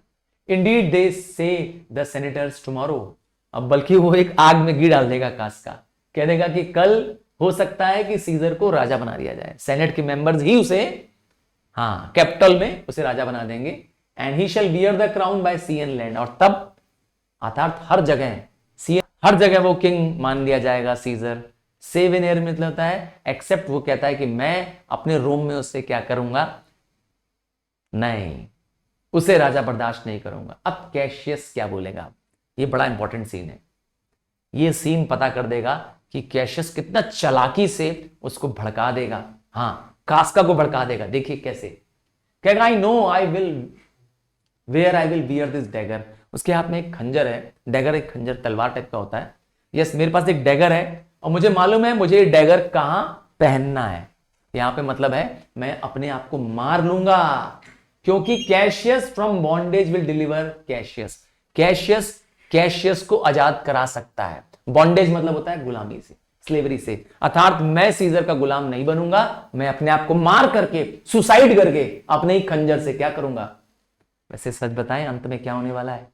इंडीड दे से द सेनेटर्स टुमारो, अब बल्कि वो एक आग में घी डाल देगा कास्का, कह देगा कि कल हो सकता है कि सीजर को राजा बना दिया जाए। सेनेट के मेंबर्स ही उसे, हाँ, कैपिटल में उसे राजा बना देंगे। And he shall bear the crown by sea and land, और तब अर्थात हर जगह सी, हर जगह वो किंग मान लिया जाएगा सीजर। सेव इन एयर मतलब होता है एक्सेप्ट, वो कहता है कि मैं अपने रोम में उससे क्या करूंगा, नहीं, उसे राजा बर्दाश्त नहीं करूंगा। अब कैशियस क्या बोलेगा, ये बड़ा इंपॉर्टेंट सीन है। ये सीन पता कर देगा कि कैशियस कितना चालाकी से उसको भड़का देगा। हाँ, कास्का को भड़का देगा। देखिए कैसे कहेगा, I know I will wear I will bear this dagger. उसके हाथ में एक खंजर है, डैगर एक खंजर तलवार टाइप का होता है। यस, मेरे पास एक डैगर है और मुझे मालूम है मुझे ये डैगर कहां पहनना है। यहां पे मतलब है मैं अपने आप को मार लूंगा, क्योंकि Cassius from bondage will deliver Cassius. Cassius Cassius को आजाद करा सकता है। बॉन्डेज मतलब होता है गुलामी से, स्लेवरी से। अर्थात मैं सीजर का गुलाम नहीं बनूंगा, मैं अपने आप को मार करके, सुसाइड करके अपने ही खंजर से क्या करूंगा। वैसे सच बताएं अंत में क्या होने वाला है,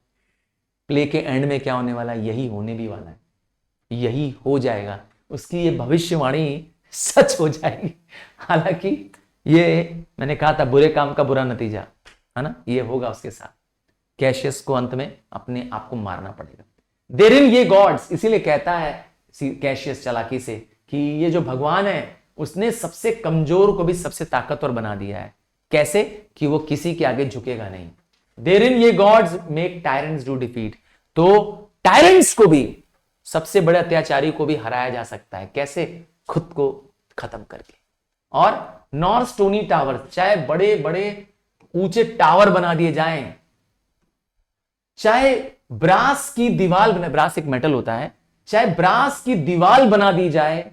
प्ले के एंड में क्या होने वाला है, यही होने भी वाला है, यही हो जाएगा। उसकी ये भविष्यवाणी सच हो जाएगी। हालांकि ये मैंने कहा था बुरे काम का बुरा नतीजा है ना, ये होगा उसके साथ। कैशियस को अंत में अपने आप को मारना पड़ेगा। देरिन ये गॉड्स, इसीलिए कहता है कैशियस चालाकी से कि ये जो भगवान है उसने सबसे कमजोर को भी सबसे ताकतवर बना दिया है। कैसे? कि वो किसी के आगे झुकेगा नहीं। Therein ye gods make tyrants do defeat, तो टायरेंट्स को भी, सबसे बड़े अत्याचारी को भी हराया जा सकता है। कैसे? खुद को खत्म करके। और नॉर स्टोनी टावर, चाहे बड़े बड़े ऊंचे टावर बना दिए जाएं, चाहे ब्रास की दीवार बना, ब्रास एक मेटल होता है, चाहे ब्रास की दीवार बना दी जाए,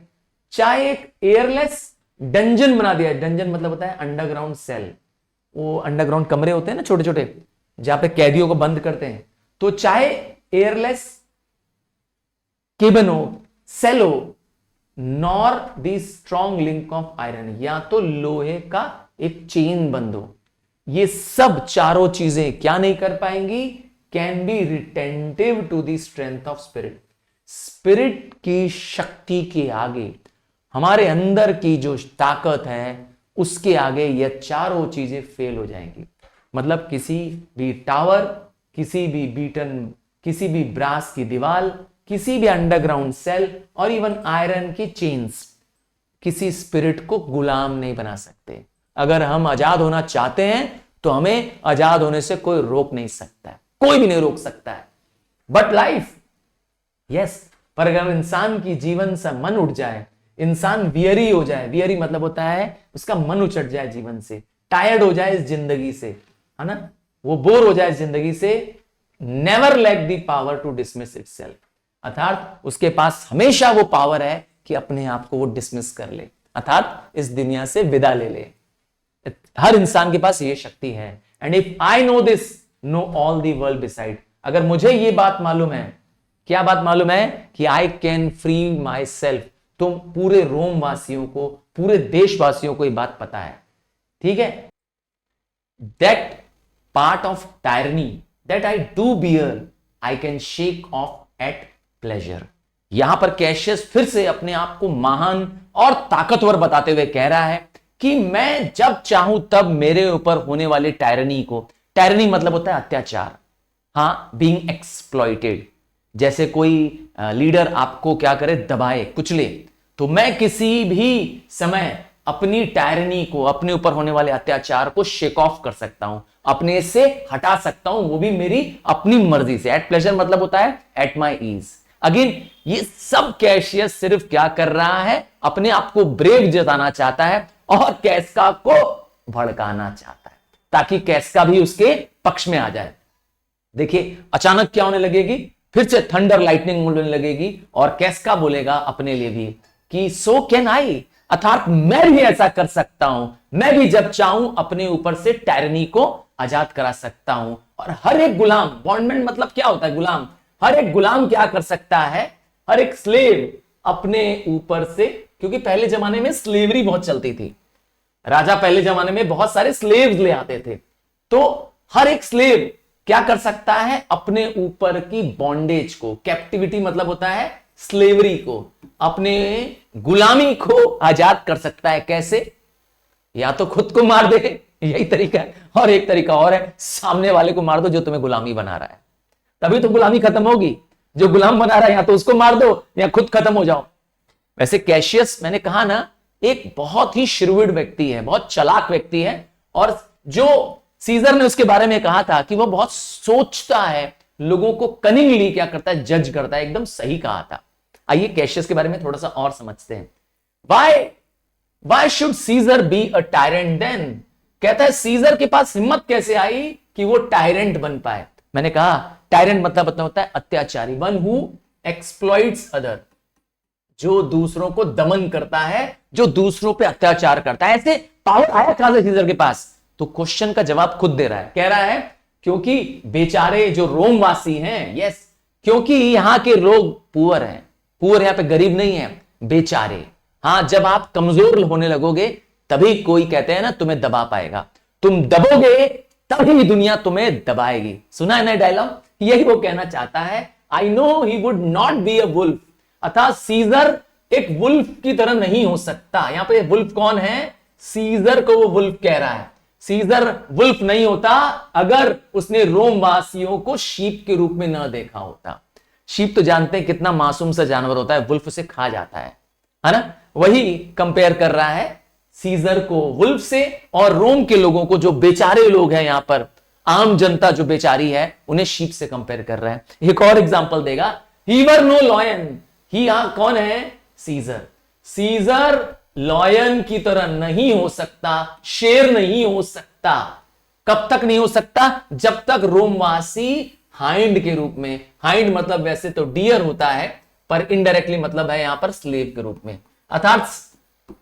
चाहे एक एयरलेस डंजन बना दिया। डंजन मतलब होता है अंडरग्राउंड सेल, वो अंडरग्राउंड कमरे होते हैं ना छोटे छोटे, जहां पे कैदियों को बंद करते हैं। तो चाहे एयरलेस केबन हो, सेल हो, nor the strong link of iron, या तो लोहे का एक चेन बंद हो, ये सब चारों चीजें क्या नहीं कर पाएंगी, can be retentive to the strength of spirit. Spirit की शक्ति के आगे, हमारे अंदर की जो ताकत है उसके आगे ये चारों चीजें फेल हो जाएंगी। मतलब किसी भी टावर, किसी भी बीटन, किसी भी ब्रास की दीवार, किसी भी अंडरग्राउंड सेल और इवन आयरन की चेन्स किसी स्पिरिट को गुलाम नहीं बना सकते। अगर हम आजाद होना चाहते हैं तो हमें आजाद होने से कोई रोक नहीं सकता है, कोई भी नहीं रोक सकता है। बट लाइफ, यस, पर अगर इंसान की जीवन से मन उठ जाए, इंसान वियरी हो जाए, वियरी मतलब होता है उसका मन उचट जाए जीवन से, टायर्ड हो जाए इस जिंदगी से, है ना, वो बोर हो जाए इस जिंदगी से, never lack the power to dismiss itself, अर्थात उसके पास हमेशा वो पावर है कि अपने आप को वो डिसमिस कर ले, अर्थात इस दुनिया से विदा ले ले। हर इंसान के पास ये शक्ति है। And if I know this, know all the world beside, अगर मुझे ये बात मालूम है, क्या बात मालूम है, कि I can free my self, तो पूरे रोम वासियों को, पूरे देशवासियों को ये बात पता है, ठीक है। That part of tyranny that I do bear I can shake off at pleasure. यहां पर कैशियस फिर से अपने आप को महान और ताकतवर बताते हुए कह रहा है कि मैं जब चाहूं तब मेरे ऊपर होने वाले टायरनी को, टायरनी मतलब होता है अत्याचार, हाँ, बीइंग एक्सप्लॉइटेड, जैसे कोई लीडर आपको क्या करे, दबाए, कुचले, तो मैं किसी भी समय अपनी टायरनी को, अपने ऊपर होने वाले अत्याचार को शेक ऑफ कर सकता हूं, अपने से हटा सकता हूं, वो भी मेरी अपनी मर्जी से। एट प्लेजर मतलब होता है एट माई ईज। अगेन ये सब कैशियस सिर्फ क्या कर रहा है, अपने आप को ब्रेव जताना चाहता है और कैसका को भड़काना चाहता है ताकि कैसका भी उसके पक्ष में आ जाए। देखिए अचानक क्या होने लगेगी, फिर से थंडर लाइटनिंग होने लगेगी और कैसका बोलेगा अपने लिए भी कि सो कैन आई, अर्थात मैं भी ऐसा कर सकता हूं, मैं भी जब चाहूं अपने ऊपर से टायरनी को आजाद करा सकता हूं। और हर एक गुलाम, बॉन्डमैन मतलब क्या होता है गुलाम, हर एक गुलाम क्या कर सकता है, हर एक स्लेव अपने ऊपर से, क्योंकि पहले जमाने में स्लेवरी बहुत चलती थी, राजा पहले जमाने में बहुत सारे स्लेव्स ले आते थे, तो हर एक स्लेव क्या कर सकता है, अपने ऊपर की बॉन्डेज को, कैप्टिविटी मतलब होता है स्लेवरी को, अपने गुलामी को आजाद कर सकता है। कैसे? या तो खुद को मार दे, यही तरीका है, और एक तरीका और है, सामने वाले को मार दो जो तुम्हें गुलामी बना रहा है, तभी तो गुलामी खत्म होगी। जो गुलाम बना रहा है या तो उसको मार दो या खुद खत्म हो जाओ। वैसे कैशियस, मैंने कहा ना, एक बहुत ही श्रूविड व्यक्ति है, बहुत चालाक व्यक्ति है, और जो सीजर ने उसके बारे में कहा था कि वह बहुत सोचता है, लोगों को कनिंगली क्या करता है, जज करता है, एकदम सही कहा था। आइए कैशियस के बारे में थोड़ा सा और समझते हैं। Why should Caesar be a tyrant then? कहता है सीजर के पास हिम्मत कैसे आई कि वो टायरेंट बन पाए। मैंने कहा टायरेंट मतलब होता है अत्याचारी, वन हु एक्सप्लॉइट्स अदर, जो दूसरों को दमन करता है, जो दूसरों पे अत्याचार करता है। ऐसे पावर आया कहां से सीजर के पास? तो क्वेश्चन का जवाब खुद दे रहा है, कह रहा है क्योंकि बेचारे जो रोमवासी हैं, यस, क्योंकि यहां के लोग पुअर हैं, पुअर यहां पे गरीब नहीं है, बेचारे। हां, जब आप कमजोर होने लगोगे तभी कोई, कहते हैं ना, तुम्हें दबा पाएगा, तुम दबोगे तभी दुनिया तुम्हें दबाएगी। सुना है ना डायलॉग? यही वो कहना चाहता है, I know he would not be a wolf, अर्थात सीजर एक वुल्फ की तरह नहीं हो सकता। यहां पे वुल्फ कौन है? सीजर को वो वुल्फ कह रहा है। सीजर वुल्फ नहीं होता अगर उसने रोमवासियों को शीप के रूप में न देखा होता। शीप तो जानते हैं कितना मासूम सा जानवर होता है, वुल्फ उसे खा जाता है ना? वही कंपेयर कर रहा है सीजर को वुल्फ से, और रोम के लोगों को, जो बेचारे लोग हैं यहां पर, आम जनता जो बेचारी है, उन्हें शीप से कंपेयर कर रहा है। एक और एग्जांपल देगा, ही वर नो लॉयन, ही कौन है? सीजर। सीजर लॉयन की तरह नहीं हो सकता, शेर नहीं हो सकता। कब तक नहीं हो सकता? जब तक रोमवासी हाइंड के रूप में, हाइंड मतलब वैसे तो डियर होता है, पर इनडायरेक्टली मतलब है यहां पर स्लेव के रूप में। अर्थात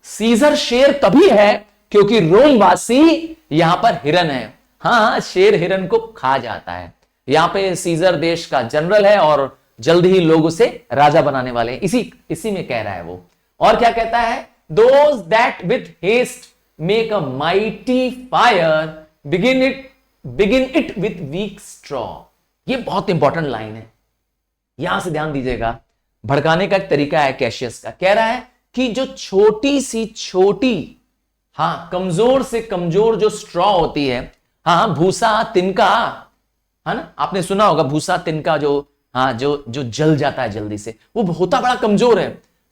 सीजर शेर तभी है क्योंकि रोमवासी यहां पर हिरन है। हां, शेर हिरन को खा जाता है। यहां पे सीजर देश का जनरल है और जल्दी ही लोग उसे राजा बनाने वाले हैं, इसी में कह रहा है वो। और क्या कहता है? Those that with haste make a mighty fire begin it with weak straw। ये बहुत इंपॉर्टेंट लाइन है, यहां से ध्यान दीजिएगा। भड़काने का एक तरीका है कैशियस का। कह रहा है कि जो छोटी सी छोटी, कमजोर से कमजोर जो स्ट्रॉ होती है, भूसा तिनका, है ना, आपने सुना होगा भूसा तिनका, जो जल जाता है जल्दी से, वो होता बड़ा कमजोर है,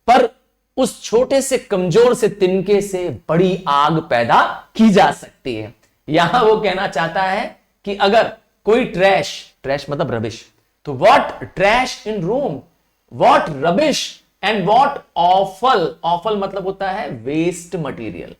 पर उस छोटे से कमजोर से तिनके से बड़ी आग पैदा की जा सकती है। यहां वो कहना चाहता है कि अगर कोई ट्रैश मतलब रबिश, तो what trash in room, what rubbish and what awful मतलब होता है वेस्ट मटेरियल।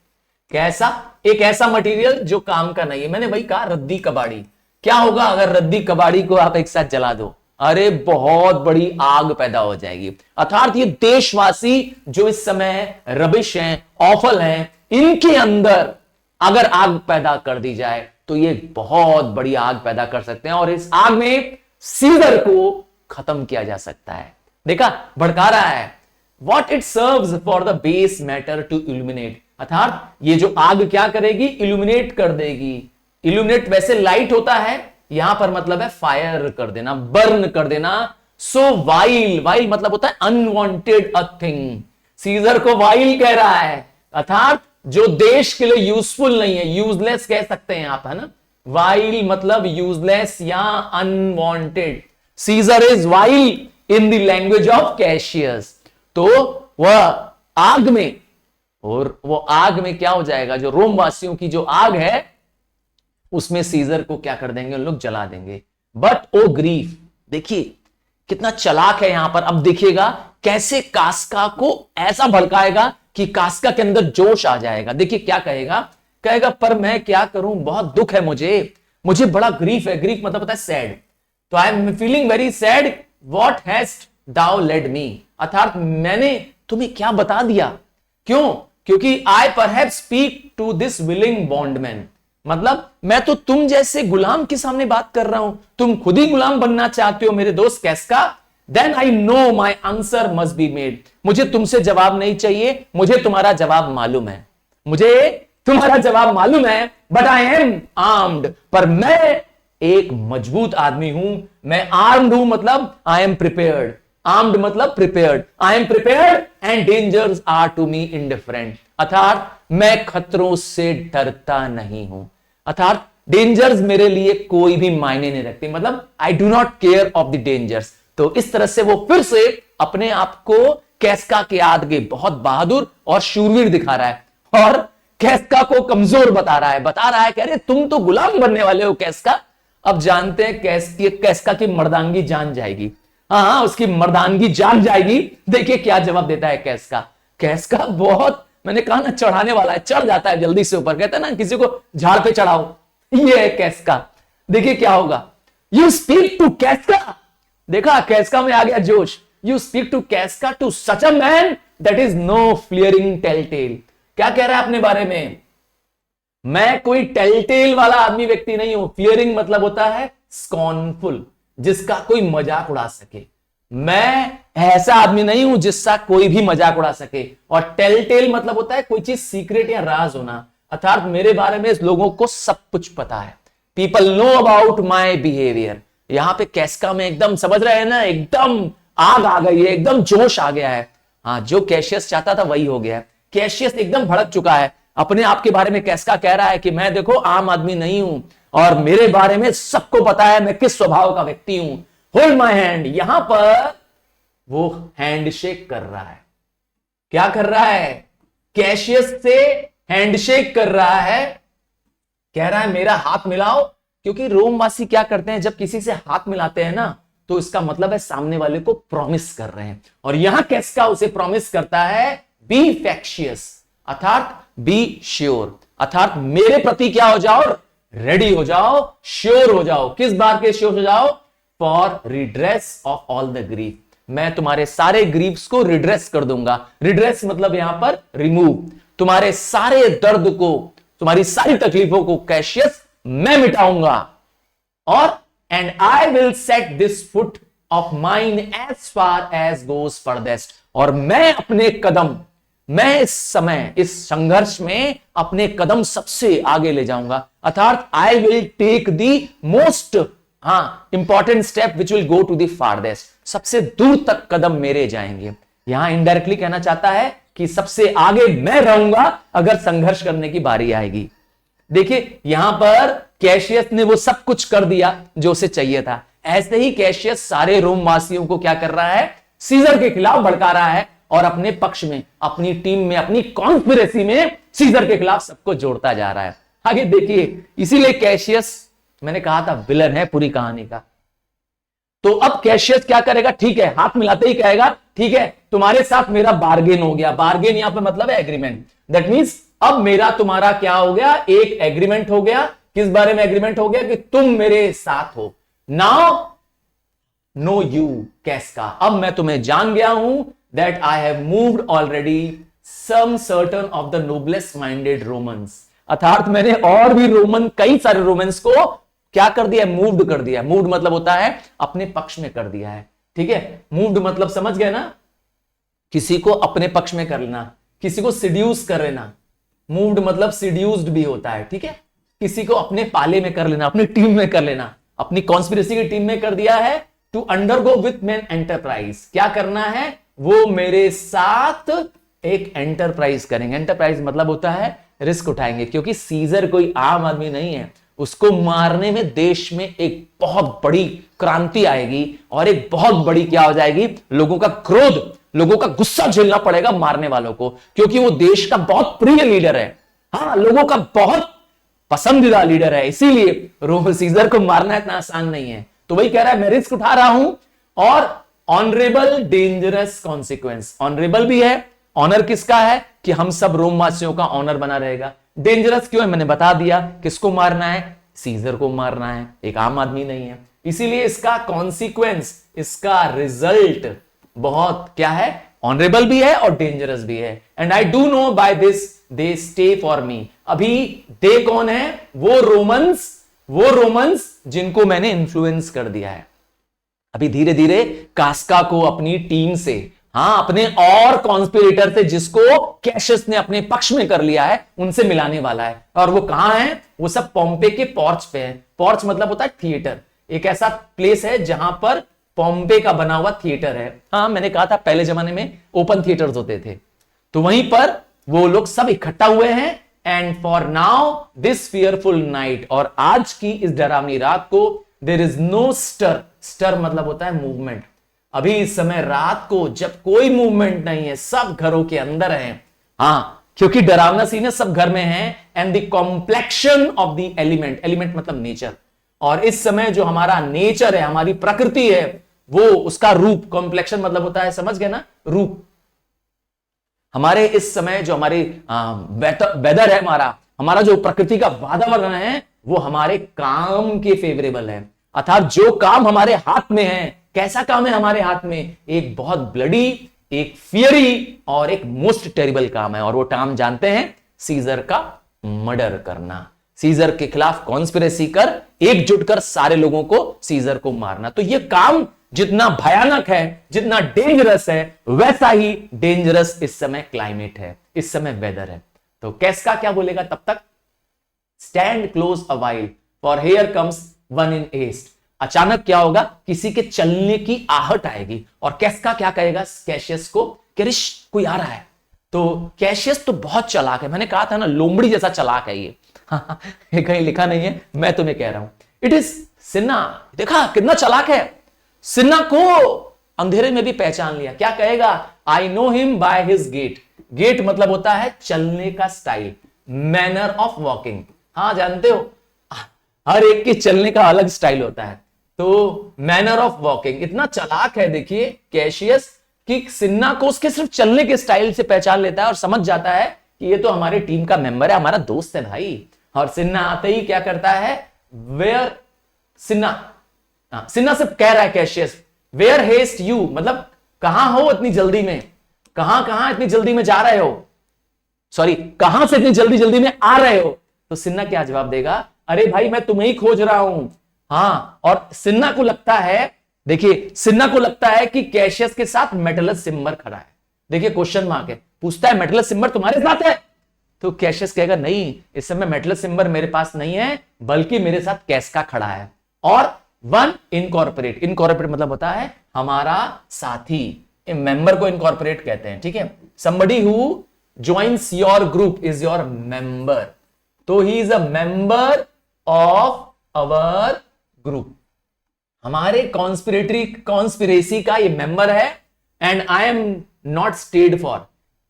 कैसा? एक ऐसा मटेरियल जो काम का नहीं है। मैंने भाई कहा रद्दी कबाड़ी, क्या होगा अगर रद्दी कबाड़ी को आप एक साथ जला दो? अरे बहुत बड़ी आग पैदा हो जाएगी। अर्थात ये देशवासी जो इस समय रबिश हैं, ऑफल हैं, इनके अंदर अगर आग पैदा कर दी जाए तो ये बहुत बड़ी आग पैदा कर सकते हैं और इस आग में सीजर को खत्म किया जा सकता है। देखा, भड़का रहा है। What it serves for the base matter to illuminate, अर्थात ये जो आग क्या करेगी? इल्यूमिनेट कर देगी। इल्यूमिनेट वैसे लाइट होता है, यहां पर मतलब है फायर कर देना, बर्न कर देना। सो वाइल मतलब होता है अनवांटेड अ थिंग। सीजर को वाइल कह रहा है, अर्थात जो देश के लिए यूजफुल नहीं है, यूजलेस कह सकते हैं आप, है ना। वाइल मतलब यूजलेस या unwanted. Caesar is vile in the language of Cassius. तो वह आग में और वो आग में क्या हो जाएगा, जो रोम वासियों की जो आग है उसमें सीजर को क्या कर देंगे, उन लोग जला देंगे। बट ओ ग्रीफ, देखिए कितना चालाक है यहां पर। अब देखिएगा कैसे कास्का को ऐसा भड़काएगा कि कास्का के अंदर जोश आ जाएगा। देखिए क्या कहेगा, कहेगा पर मैं क्या करूं, बहुत दुख है मुझे बड़ा ग्रीफ है। ग्रीफ मतलब होता है सैड। तो I am feeling very sad, what hast thou led me, अर्थात मैंने तुम्हें क्या बता दिया। क्यों? क्योंकि I perhaps speak to this willing bondman, मतलब मैं तो तुम जैसे गुलाम के सामने बात कर रहा हूं, तुम खुद ही गुलाम बनना चाहते हो मेरे दोस्त Casca. Then I know my answer must be made, मुझे तुमसे जवाब नहीं चाहिए, मुझे तुम्हारा जवाब मालूम है, मुझे तुम्हारा जवाब मालूम है। बट आई एम आर्म्ड, पर मैं एक मजबूत आदमी हूं। मैं आर्म्ड हूं मतलब आई एम प्रिपेयर्ड, आर्म्ड मतलब prepared, I am prepared and dangers are to me indifferent, अर्थात मैं खतरों से डरता नहीं हूं, अर्थात डेंजर्स मेरे लिए कोई भी मायने नहीं रखते, मतलब I do not care of the dangers. तो इस तरह से वो फिर से अपने आप को कैस्का के आगे बहुत बहादुर और शूरवीर दिखा रहा है और कैस्का को कमजोर बता रहा है कि अरे तुम तो गुलाम बनने वाले हो कैस्का। अब जानते हैं कैस्का की मर्दानगी जान जाएगी, हाँ उसकी मर्दानगी जान जाएगी। देखिए क्या जवाब देता है कैस्का बहुत, मैंने कहा ना चढ़ाने वाला है, चढ़ जाता है जल्दी से ऊपर, कहते हैं ना किसी को झाड़ पे चढ़ाओ, ये है कैस्का। देखिए क्या होगा, यू स्पीक टू कैस्का, देखा कैस्का में आ गया जोश, you speak to Casca to such a man that is no fleering tale. क्या कह रहा है अपने बारे में, मैं कोई टेल वाला आदमी व्यक्ति नहीं हूं। फ्लियरिंग मतलब होता है स्कॉर्नफुल, जिसका कोई मजाक उड़ा सके। मैं ऐसा आदमी नहीं हूं जिसका कोई भी मजाक उड़ा सके। और टेल मतलब होता है कोई चीज सीक्रेट या राज होना, अर्थात मेरे बारे में लोगों को सब कुछ पता है, people know about my behaviour. यहां पे कैस्का में एकदम समझ रहे हैं ना, एकदम आग आ गई है, एकदम जोश आ गया है। हाँ जो कैशियस चाहता था वही हो गया है, कैशियस एकदम भड़क चुका है। अपने आप के बारे में कैस्का कह रहा है कि मैं देखो आम आदमी नहीं हूं और मेरे बारे में सबको पता है मैं किस स्वभाव का व्यक्ति हूं। होल्ड माई हैंड, यहां पर वो हैंडशेक कर रहा है। क्या कर रहा है, कैशियस से हैंडशेक कर रहा है, कह रहा है मेरा हाथ मिलाओ। क्योंकि रोमवासी क्या करते हैं, जब किसी से हाथ मिलाते हैं ना तो इसका मतलब है सामने वाले को प्रॉमिस कर रहे हैं। और यहां कैस्का उसे प्रॉमिस करता है बी फैक्शियस, अर्थात बी श्योर, अर्थात मेरे प्रति क्या हो जाओ, रेडी हो जाओ, श्योर हो जाओ। किस बात के श्योर हो जाओ, for redress of all the grief, मैं तुम्हारे सारे ग्रीफ्स को रिड्रेस कर दूंगा। रिड्रेस मतलब यहां पर रिमूव, तुम्हारे सारे दर्द को, तुम्हारी सारी तकलीफों को कैशियस मैं मिटाऊंगा। और and I will set this foot of mine as far as goes farthest, और मैं अपने कदम, मैं इस समय इस संघर्ष में अपने कदम सबसे आगे ले जाऊंगा, अर्थात I will take the most important step which will go to the farthest, सबसे दूर तक कदम मेरे जाएंगे। यहां इनडायरेक्टली कहना चाहता है कि सबसे आगे मैं रहूंगा अगर संघर्ष करने की बारी आएगी। देखिए यहां पर कैशियस ने वो सब कुछ कर दिया जो उसे चाहिए था। ऐसे ही कैशियस सारे रोम वासियों को क्या कर रहा है, सीजर के खिलाफ भड़का रहा है और अपने पक्ष में, अपनी टीम में, अपनी कॉन्स्पिरेसी में सीजर के खिलाफ सबको जोड़ता जा रहा है। आगे देखिए, इसीलिए कैशियस मैंने कहा था विलन है पूरी कहानी का। तो अब कैशियस क्या करेगा, ठीक है हाथ मिलाते ही कहेगा ठीक है तुम्हारे साथ मेरा बार्गेन हो गया। बार्गेन यहां पे मतलब है एग्रीमेंट, दैट मींस अब मेरा तुम्हारा क्या हो गया, एक एग्रीमेंट हो गया। किस बारे में एग्रीमेंट हो गया, कि तुम मेरे साथ हो। नाउ नो यू कैस्का, अब मैं तुम्हें जान गया हूं that I have moved already some certain of the noblest minded Romans, अर्थात मैंने और भी रोमन, कई सारे रोमन्स को क्या कर दिया, मूव्ड कर दिया। मूव्ड मतलब होता है अपने पक्ष में कर दिया है, ठीक है। मूव्ड मतलब समझ गए ना, किसी को अपने पक्ष में कर लेना, किसी को सिड्यूस कर लेना। मूव्ड मतलब सिड्यूस्ड भी होता है, ठीक है। किसी को अपने पाले में कर लेना, अपनी टीम में कर लेना, अपनी कॉन्स्पिरेसी की टीम में कर दिया है। To undergo with man enterprise, क्या करना है, वो मेरे साथ एक एंटरप्राइज करेंगे। एंटरप्राइज मतलब होता है रिस्क उठाएंगे, क्योंकि सीजर कोई आम आदमी नहीं है, उसको मारने में देश में एक बहुत बड़ी क्रांति आएगी और एक बहुत बड़ी क्या हो जाएगी, लोगों का क्रोध, लोगों का गुस्सा झेलना पड़ेगा मारने वालों को, क्योंकि वो देश का बहुत प्रिय लीडर है। हाँ, लोगों का बहुत पसंदीदा लीडर है, इसीलिए रोम सीजर को मारना इतना आसान नहीं है। तो वही कह रहा है मैं रिस्क उठा रहा हूं और ऑनरेबल डेंजरस कॉन्सिक्वेंस, ऑनरेबल भी है, ऑनर किसका है कि हम सब रोमवासियों का ऑनर बना रहेगा। डेंजरस क्यों है मैंने बता दिया, किसको मारना है, सीजर को मारना है, एक आम आदमी नहीं है, इसीलिए इसका कॉन्सिक्वेंस, इसका रिजल्ट बहुत क्या है, ऑनरेबल भी है और डेंजरस भी है। And I do know by this they stay for me. अभी दे कौन है, वो रोमन्स जिनको मैंने इन्फ्लुएंस कर दिया है। अभी धीरे धीरे कास्का को अपनी टीम से, हाँ अपने और कॉन्स्पिरेटर से जिसको कैशियस ने अपने पक्ष में कर लिया है, उनसे मिलाने वाला है। और वो कहां है, वो सब पोम्पे के पोर्च पे है। पोर्च मतलब होता है थिएटर, एक ऐसा प्लेस है जहां पर पोम्पे का बना हुआ थिएटर है। हाँ मैंने कहा था पहले जमाने में ओपन थिएटर्स होते थे, तो वहीं पर वो लोग सब इकट्ठा हुए हैं। And for now this fearful night, और आज की इस डरावनी रात को, there is no stir, stir मतलब होता है मूवमेंट। अभी इस समय रात को जब कोई मूवमेंट नहीं है, सब घरों के अंदर है, हाँ क्योंकि डरावना सीन है, सब घर में है। And the complexion of the element, element मतलब नेचर, और इस समय जो हमारा नेचर है, हमारी प्रकृति है, वो उसका रूप, कॉम्प्लेक्शन मतलब होता है, समझ गए ना, रूप। हमारे इस समय जो हमारी वेदर है, हमारा जो प्रकृति का वातावरण है, वो हमारे काम के फेवरेबल है। अर्थात जो काम हमारे हाथ में है, कैसा काम है हमारे हाथ में, एक बहुत ब्लडी, एक फियरी और एक मोस्ट टेरिबल काम है। और वो काम जानते हैं, सीजर का मर्डर करना, सीजर के खिलाफ कॉन्स्पिरेसी कर, एकजुट कर सारे लोगों को सीजर को मारना। तो ये काम जितना भयानक है, जितना डेंजरस है, वैसा ही डेंजरस इस समय क्लाइमेट है, इस समय वेदर है। तो कैस्का क्या बोलेगा तब तक, stand close a while for here comes one in haste. अचानक क्या होगा, किसी के चलने की आहट आएगी, और कैस्का क्या कहेगा कैशियस को, कैरिश कोई आ रहा है। तो कैशियस तो बहुत चालाक है, मैंने कहा था ना लोमड़ी जैसा चालाक है ये। ये कहीं लिखा नहीं है, मैं तुम्हें कह रहा हूं। इट इज सिन्ना, देखा कितना चालाक है। सिन्ना को अंधेरे में भी पहचान लिया। क्या कहेगा, I know him by his gait. Gait मतलब होता है चलने का स्टाइल, मैनर ऑफ वॉकिंग। हाँ जानते हो, हर एक के चलने का अलग स्टाइल होता है, तो मैनर ऑफ वॉकिंग। इतना चालाक है देखिए कैशियस कि सिन्ना को उसके सिर्फ चलने के स्टाइल से पहचान लेता है और समझ जाता है कि ये तो हमारे टीम का मेंबर है, हमारा दोस्त है भाई। और सिन्ना आते ही क्या करता है, वेयर सिन्ना से कह रहा है कैशियस, वेयर हेस्ट यू, मतलब कहां हो इतनी जल्दी में, कहां इतनी जल्दी में जा रहे हो, सॉरी कहां से इतनी जल्दी में आ रहे हो। तो सिन्ना क्या जवाब देगा, अरे भाई मैं तुम्हें ही खोज रहा हूं। हाँ, और सिन्ना को लगता है, देखिए सिन्ना को लगता है कि कैशियस के साथ मेटलस सिम्बर खड़ा है। देखिए क्वेश्चन मार्क है, पूछता है मेटलस सिम्बर तुम्हारे साथ है, तो कैशियस कहेगा नहीं, इस समय मेटलस सिम्बर मेरे पास नहीं है, बल्कि मेरे साथ कैस्का खड़ा है। और वन इनकॉर्पोरेट, इनकॉर्पोरेट मतलब होता है हमारा साथी, मेंबर को इनकॉर्पोरेट कहते हैं, ठीक है। somebody who joins your group is your member, तो he is a member of our group, हमारे कॉन्स्पिरेसी का ये मेंबर है। And I am not stayed for,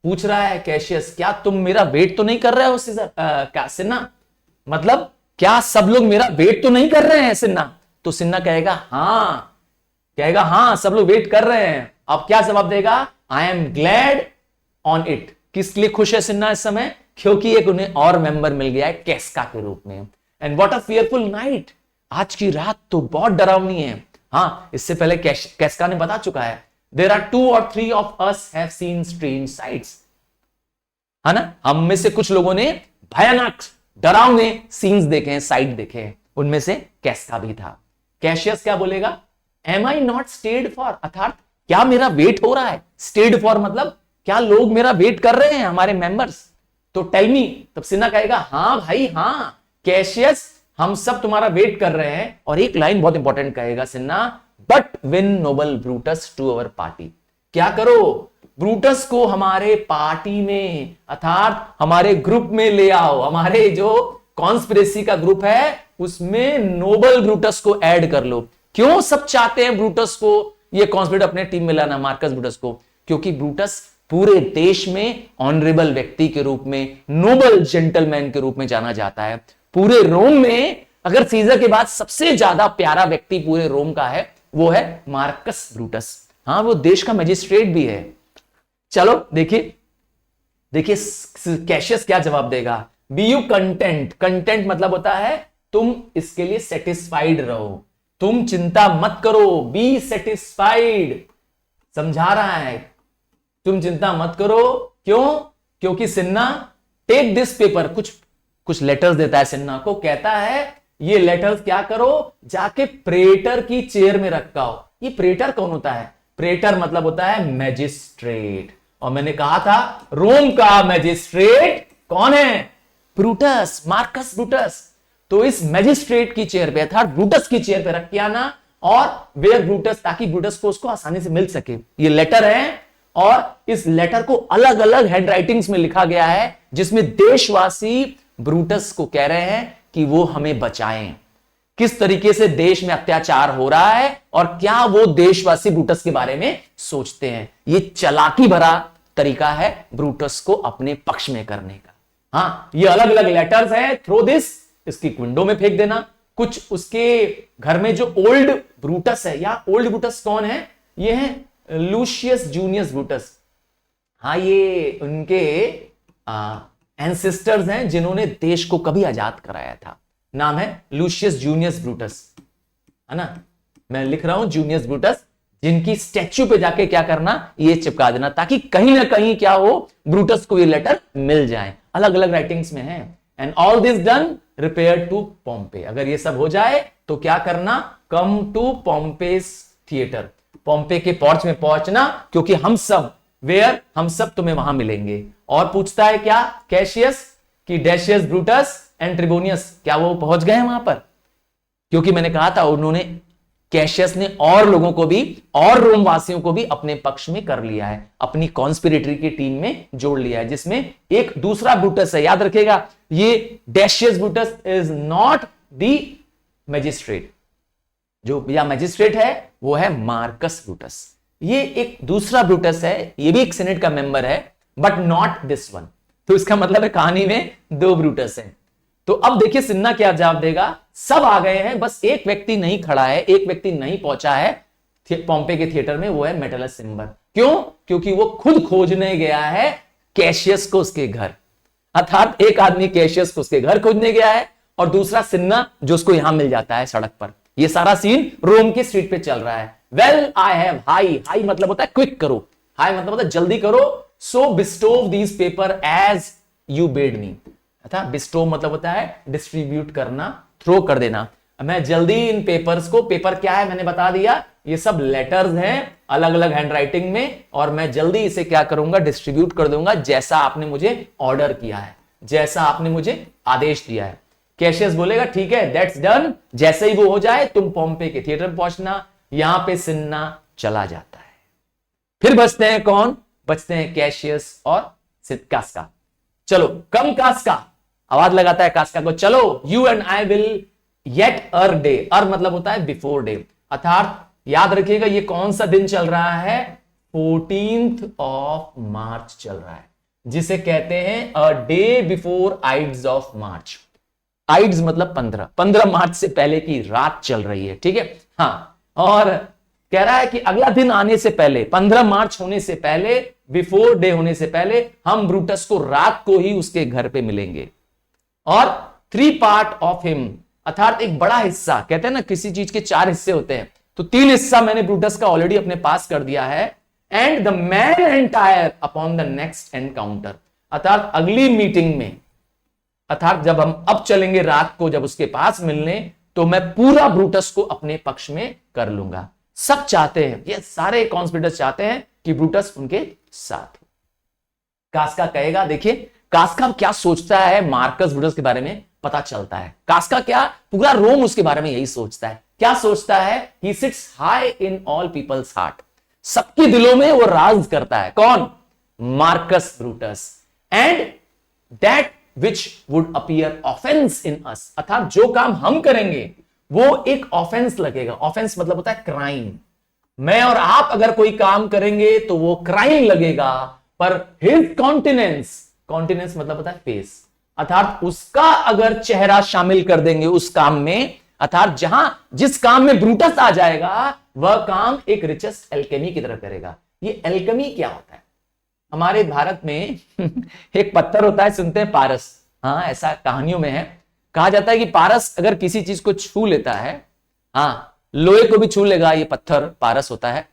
पूछ रहा है कैशियस, क्या तुम मेरा वेट तो नहीं कर रहे हो क्या सिन्ना, मतलब क्या सब लोग मेरा वेट तो नहीं कर रहे हैं सिन्ना। तो सिन्ना कहेगा हाँ सब लोग वेट कर रहे हैं। अब क्या जवाब देगा, I am glad on it. किस लिए खुश है सिन्ना इस समय, क्योंकि एक उन्हें और मेंबर मिल गया है कैस्का के रूप में। And what a fearful night, आज की रात तो बहुत डरावनी है। हाँ, इससे पहले कैस्का ने बता चुका है, there are 2 or 3 of us have seen strange sights, है ना, हम में से कुछ लोगों ने भयानक डरावने सीन्स देखे हैं, साइट देखे हैं, उनमें से कैस्का भी था। कैशियस क्या बोलेगा, am I not stayed for, अर्थात क्या मेरा वेट हो रहा है, स्टेड फॉर मतलब क्या लोग मेरा वेट कर रहे हैं हमारे मेंबर्स, तो टेल मी। तब सिन्ना कहेगा हाँ भाई हाँ कैशियस, हम सब तुम्हारा वेट कर रहे हैं। और एक लाइन बहुत इंपॉर्टेंट कहेगा Cinna, but win noble Brutus to our party, क्या करो, ब्रूटस को हमारे पार्टी में, अर्थात हमारे ग्रुप में ले आओ, हमारे जो कॉन्स्पिरेसी का ग्रुप है उसमें नोबल ब्रूटस को ऐड कर लो। क्यों सब चाहते हैं ब्रूटस को, ये कॉन्स्पिरेट अपने टीम में लाना, मार्कस ब्रूटस को? क्योंकि ब्रूटस पूरे देश में ऑनरेबल व्यक्ति के रूप में, नोबल जेंटलमैन के रूप में जाना जाता है। पूरे रोम में अगर सीजर के बाद सबसे ज्यादा प्यारा व्यक्ति पूरे रोम का है वो है मार्कस ब्रूटस। हां, वो देश का मजिस्ट्रेट भी है। चलो देखिए कैशियस क्या जवाब देगा। बी यू कंटेंट, कंटेंट मतलब होता है तुम इसके लिए सेटिस्फाइड रहो, तुम चिंता मत करो, बी सेटिस्फाइड। समझा रहा है तुम चिंता मत करो। क्यों? क्योंकि सिन्ना टेक दिस पेपर, कुछ लेटर्स देता है सिन्ना को, कहता है ये लेटर्स क्या करो, जाके प्रेटर की चेयर में रखाओ। ये प्रेटर कौन होता है? प्रेटर मतलब होता है मैजिस्ट्रेट। और मैंने कहा था रोम का मैजिस्ट्रेट कौन है? Brutus, Marcus Brutus. तो इस मैजिस्ट्रेट की चेयर पे अर्थात ब्रूटस की चेयर पे रख के आना और वेयर ब्रूटस, ताकि ब्रूटस को उसको आसानी से मिल सके। ये लेटर है और इस लेटर को अलग अलग हैंडराइटिंग्स में लिखा गया है, जिसमें देशवासी ब्रूटस को कह रहे हैं कि वो हमें बचाएं। किस तरीके से देश में अत्याचार हो रहा है और क्या वो देशवासी ब्रूटस के बारे में सोचते हैं। ये चालाकी भरा तरीका है ब्रूटस को अपने पक्ष में करने का। हां, ये अलग अलग लेटर्स हैं। थ्रो दिस, इसकी विंडो में फेंक देना। कुछ उसके घर में जो ओल्ड ब्रूटस है, या ओल्ड ब्रूटस कौन है? ये है लूशियस जूनियस ब्रूटस। हाँ, ये उनके एंसेस्टर्स हैं जिन्होंने देश को कभी आजाद कराया था। नाम है लूशियस जूनियस ब्रूटस, है ना? मैं लिख रहा हूं जूनियस ब्रूटस, जिनकी स्टैच्यू पे जाके क्या करना, ये चिपका देना, ताकि कहीं ना कहीं क्या हो, ब्रूटस को ये लेटर मिल जाए। अलग अलग राइटिंग्स में है। And all this done, repair to Pompey. अगर ये सब हो जाए तो क्या करना, come to Pompey's theatre, Pompey के पोर्च में पहुंचना, क्योंकि हम सब हम सब तुम्हें वहां मिलेंगे। और पूछता है क्या कैशियस कि डेशियस ब्रूटस एंड ट्रिबोनियस क्या वो पहुंच गए हैं वहां पर? क्योंकि मैंने कहा था उन्होंने, कैशियस ने और लोगों को भी, और रोम वासियों को भी अपने पक्ष में कर लिया है, अपनी कॉन्स्पिरेटरी की टीम में जोड़ लिया है, जिसमें एक दूसरा ब्रूटस है। याद रखिएगा, ये Decius Brutus is not the magistrate. जो या मैजिस्ट्रेट है वो है मार्कस ब्रूटस। ये एक दूसरा ब्रूटस है, ये भी एक सीनेट का मेंबर है, बट नॉट दिस वन। तो इसका मतलब है कहानी में दो ब्रूटस हैं। तो अब देखिए सिन्ना क्या जवाब देगा। सब आ गए हैं, बस एक व्यक्ति नहीं खड़ा है, एक व्यक्ति नहीं पहुंचा है पोम्पे के थिएटर में, वो है मेटलस सिम्बर। क्यों? क्योंकि वो खुद खोजने गया है कैशियस को उसके घर। अर्थात एक आदमी कैशियस को उसके घर खोजने गया है और दूसरा सिन्ना जो उसको यहां मिल जाता है सड़क पर। ये सारा सीन रोम के स्ट्रीट पे चल रहा है। Well I have high, high मतलब होता है क्विक करो, हाई मतलब होता है जल्दी करो। So bestow these paper as you bade me. अर्थात बिस्टोव मतलब होता है डिस्ट्रीब्यूट करना, थ्रो कर देना। मैं जल्दी इन पेपर्स को, पेपर क्या है मैंने बता दिया, ये सब लेटर्स हैं अलग अलग हैंडराइटिंग में, और मैं जल्दी इसे क्या करूंगा, डिस्ट्रीब्यूट कर दूंगा, जैसा आपने मुझे ऑर्डर किया है, जैसा आपने मुझे आदेश दिया है। कैशियस बोलेगा ठीक है, दैट्स डन। जैसे ही वो हो जाए तुम पोम्पे के थिएटर में पहुंचना। यहां पे सिन्ना चला जाता है। फिर बचते हैं कौन? बचते हैं कैशियस और कास्का। चलो कम कास्का, आवाज लगाता है कास्का को, चलो you and I will yet ere day. Ere मतलब होता है बिफोर डे, अर्थात याद रखिएगा ये कौन सा दिन चल रहा है, 14th ऑफ मार्च चल रहा है, जिसे कहते हैं a day before aides of March. Aides मतलब 15 मार्च से पहले की रात चल रही है, ठीक है। हाँ, और कह रहा है कि अगला दिन आने से पहले, 15 मार्च होने से पहले, बिफोर डे होने से पहले, हम ब्रूटस को रात को ही उसके घर पे मिलेंगे। और 3 पार्ट ऑफ हिम, अर्थात एक बड़ा हिस्सा, कहते हैं ना किसी चीज के 4 हिस्से होते हैं, तो 3 हिस्सा मैंने ब्रूटस का ऑलरेडी अपने पास कर दिया है। And the man entire upon the next encounter, अर्थात अगली मीटिंग में, अर्थात जब हम अब चलेंगे रात को जब उसके पास मिलने, तो मैं पूरा ब्रूटस को अपने पक्ष में कर लूंगा। सब चाहते हैं, ये सारे कॉन्स्पिरेटर्स चाहते हैं कि ब्रूटस उनके साथ हो। कास्का कहेगा, देखिए कास्का क्या सोचता है मार्कस ब्रूटस के बारे में पता चलता है। कास्का क्या, पूरा रोम उसके बारे में यही सोचता है। क्या सोचता है? He sits high in all people's heart, सबके दिलों में वो राज करता है। कौन? Marcus Brutus. And that which would appear offence in us, अर्थात जो काम हम करेंगे वो एक ऑफेंस लगेगा। ऑफेंस मतलब होता है क्राइम। मैं और आप अगर कोई काम करेंगे तो वो क्राइम लगेगा, पर हिज कॉन्टिनेंस, कॉन्टिनेंस मतलब होता है फेस, अर्थात उसका अगर चेहरा शामिल कर देंगे उस काम में, अर्थात जहां जिस काम में ब्रूटस आ जाएगा वह काम एक रिचेस्ट एल्केमी की तरह करेगा। ये एल्केमी क्या होता है? हमारे भारत में एक पत्थर होता है, सुनते हैं पारस। हाँ, ऐसा कहानियों में है, कहा जाता है कि पारस अगर किसी चीज को छू लेता है, हाँ लोहे को भी छू लेगा, ये पत्थर पारस होता है,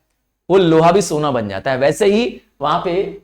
वो लोहा भी सोना बन जाता है। वैसे ही वहां पे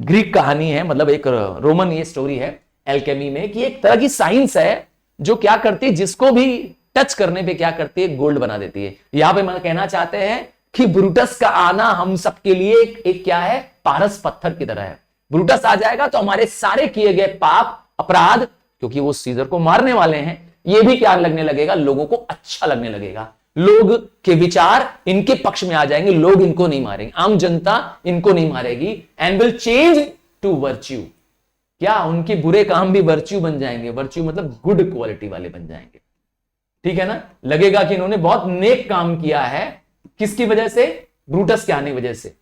ग्रीक कहानी है, मतलब एक रोमन ये स्टोरी है एल्केमी में, कि एक तरह की साइंस है जो क्या करती है, जिसको भी टच करने पे क्या करती है, गोल्ड बना देती है। यहां पे मैं कहना चाहते हैं कि ब्रूटस का आना हम सबके लिए एक क्या है, पारस पत्थर की तरह है। ब्रूटस आ जाएगा तो हमारे सारे किए गए पाप अपराध, क्योंकि वो सीजर को मारने वाले हैं, ये भी क्या लगने लगेगा, लोगों को अच्छा लगने लगेगा। लोग के विचार इनके पक्ष में आ जाएंगे, लोग इनको नहीं मारेंगे, आम जनता इनको नहीं मारेगी, and will change to virtue. क्या उनके बुरे काम भी वर्च्यू बन जाएंगे? वर्च्यू मतलब गुड क्वालिटी वाले बन जाएंगे, ठीक है ना। लगेगा कि इन्होंने बहुत नेक काम किया है, किसकी वजह से? ब्रूटस के आने की वजह से,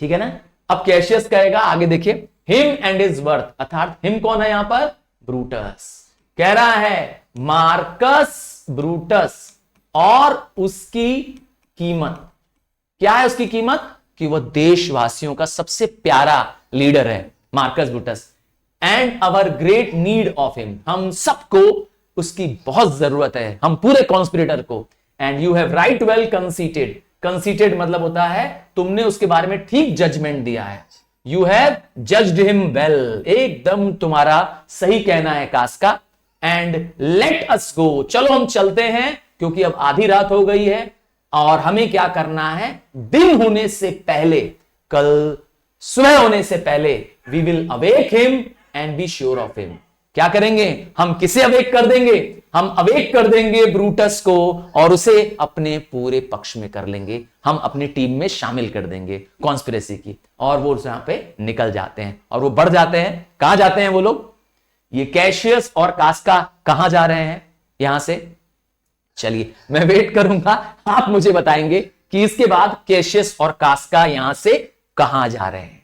ठीक है ना। अब कैशियस कहेगा, आगे देखिए, हिम एंड हिज वर्थ, अर्थात हिम कौन है यहां पर? ब्रूटस। कह रहा है मार्कस ब्रूटस और उसकी कीमत, क्या है उसकी कीमत? कि वह देशवासियों का सबसे प्यारा लीडर है, Marcus Brutus, and our great need of him, हम सबको उसकी बहुत जरूरत है, हम पूरे कॉन्स्पिरेटर को। And you have right well conceited, conceited मतलब होता है तुमने उसके बारे में ठीक जजमेंट दिया है। You have judged him well, एकदम तुम्हारा सही कहना है कास का। एंड लेट अस गो, चलो हम चलते हैं, क्योंकि अब आधी रात हो गई है और हमें क्या करना है, दिन होने से पहले, कल सुबह होने से पहले, we will awake him and be sure of him. क्या करेंगे हम? किसे अवेक कर देंगे? हम अवेक कर देंगे ब्रूटस को और उसे अपने पूरे पक्ष में कर लेंगे, हम अपनी टीम में शामिल कर देंगे कॉन्स्पिरेसी की। और वो यहां पे निकल जाते हैं और वो बढ़ जाते हैं। कहां जाते हैं वो लोग? ये कैशियस और कास्का कहां जा रहे हैं यहां से? चलिए मैं वेट करूंगा, आप मुझे बताएंगे कि इसके बाद कैशियस और कास्का यहां से कहां जा रहे हैं।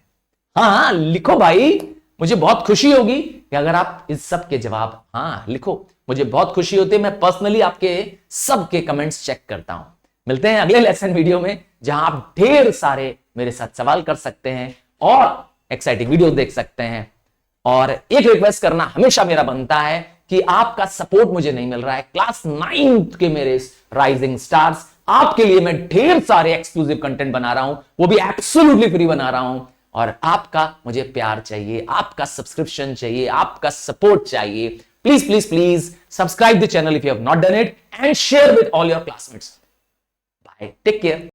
हाँ लिखो भाई, मुझे बहुत खुशी होगी कि अगर आप इस सब के जवाब हाँ लिखो, मुझे बहुत खुशी होती है। मैं पर्सनली आपके सबके कमेंट्स चेक करता हूं। मिलते हैं अगले लेसन वीडियो में, जहां आप ढेर सारे मेरे साथ सवाल कर सकते हैं और एक्साइटिंग वीडियो देख सकते हैं। और एक रिक्वेस्ट करना हमेशा मेरा बनता है कि आपका सपोर्ट मुझे नहीं मिल रहा है। क्लास 9 के मेरे राइजिंग स्टार्स, आपके लिए मैं ढेर सारे एक्सक्लूसिव कंटेंट बना रहा हूं, वो भी एब्सोल्युटली फ्री बना रहा हूं। और आपका मुझे प्यार चाहिए, आपका सब्सक्रिप्शन चाहिए, आपका सपोर्ट चाहिए। Please please please subscribe the channel if you have not done it and share with all your classmates. Bye, take care.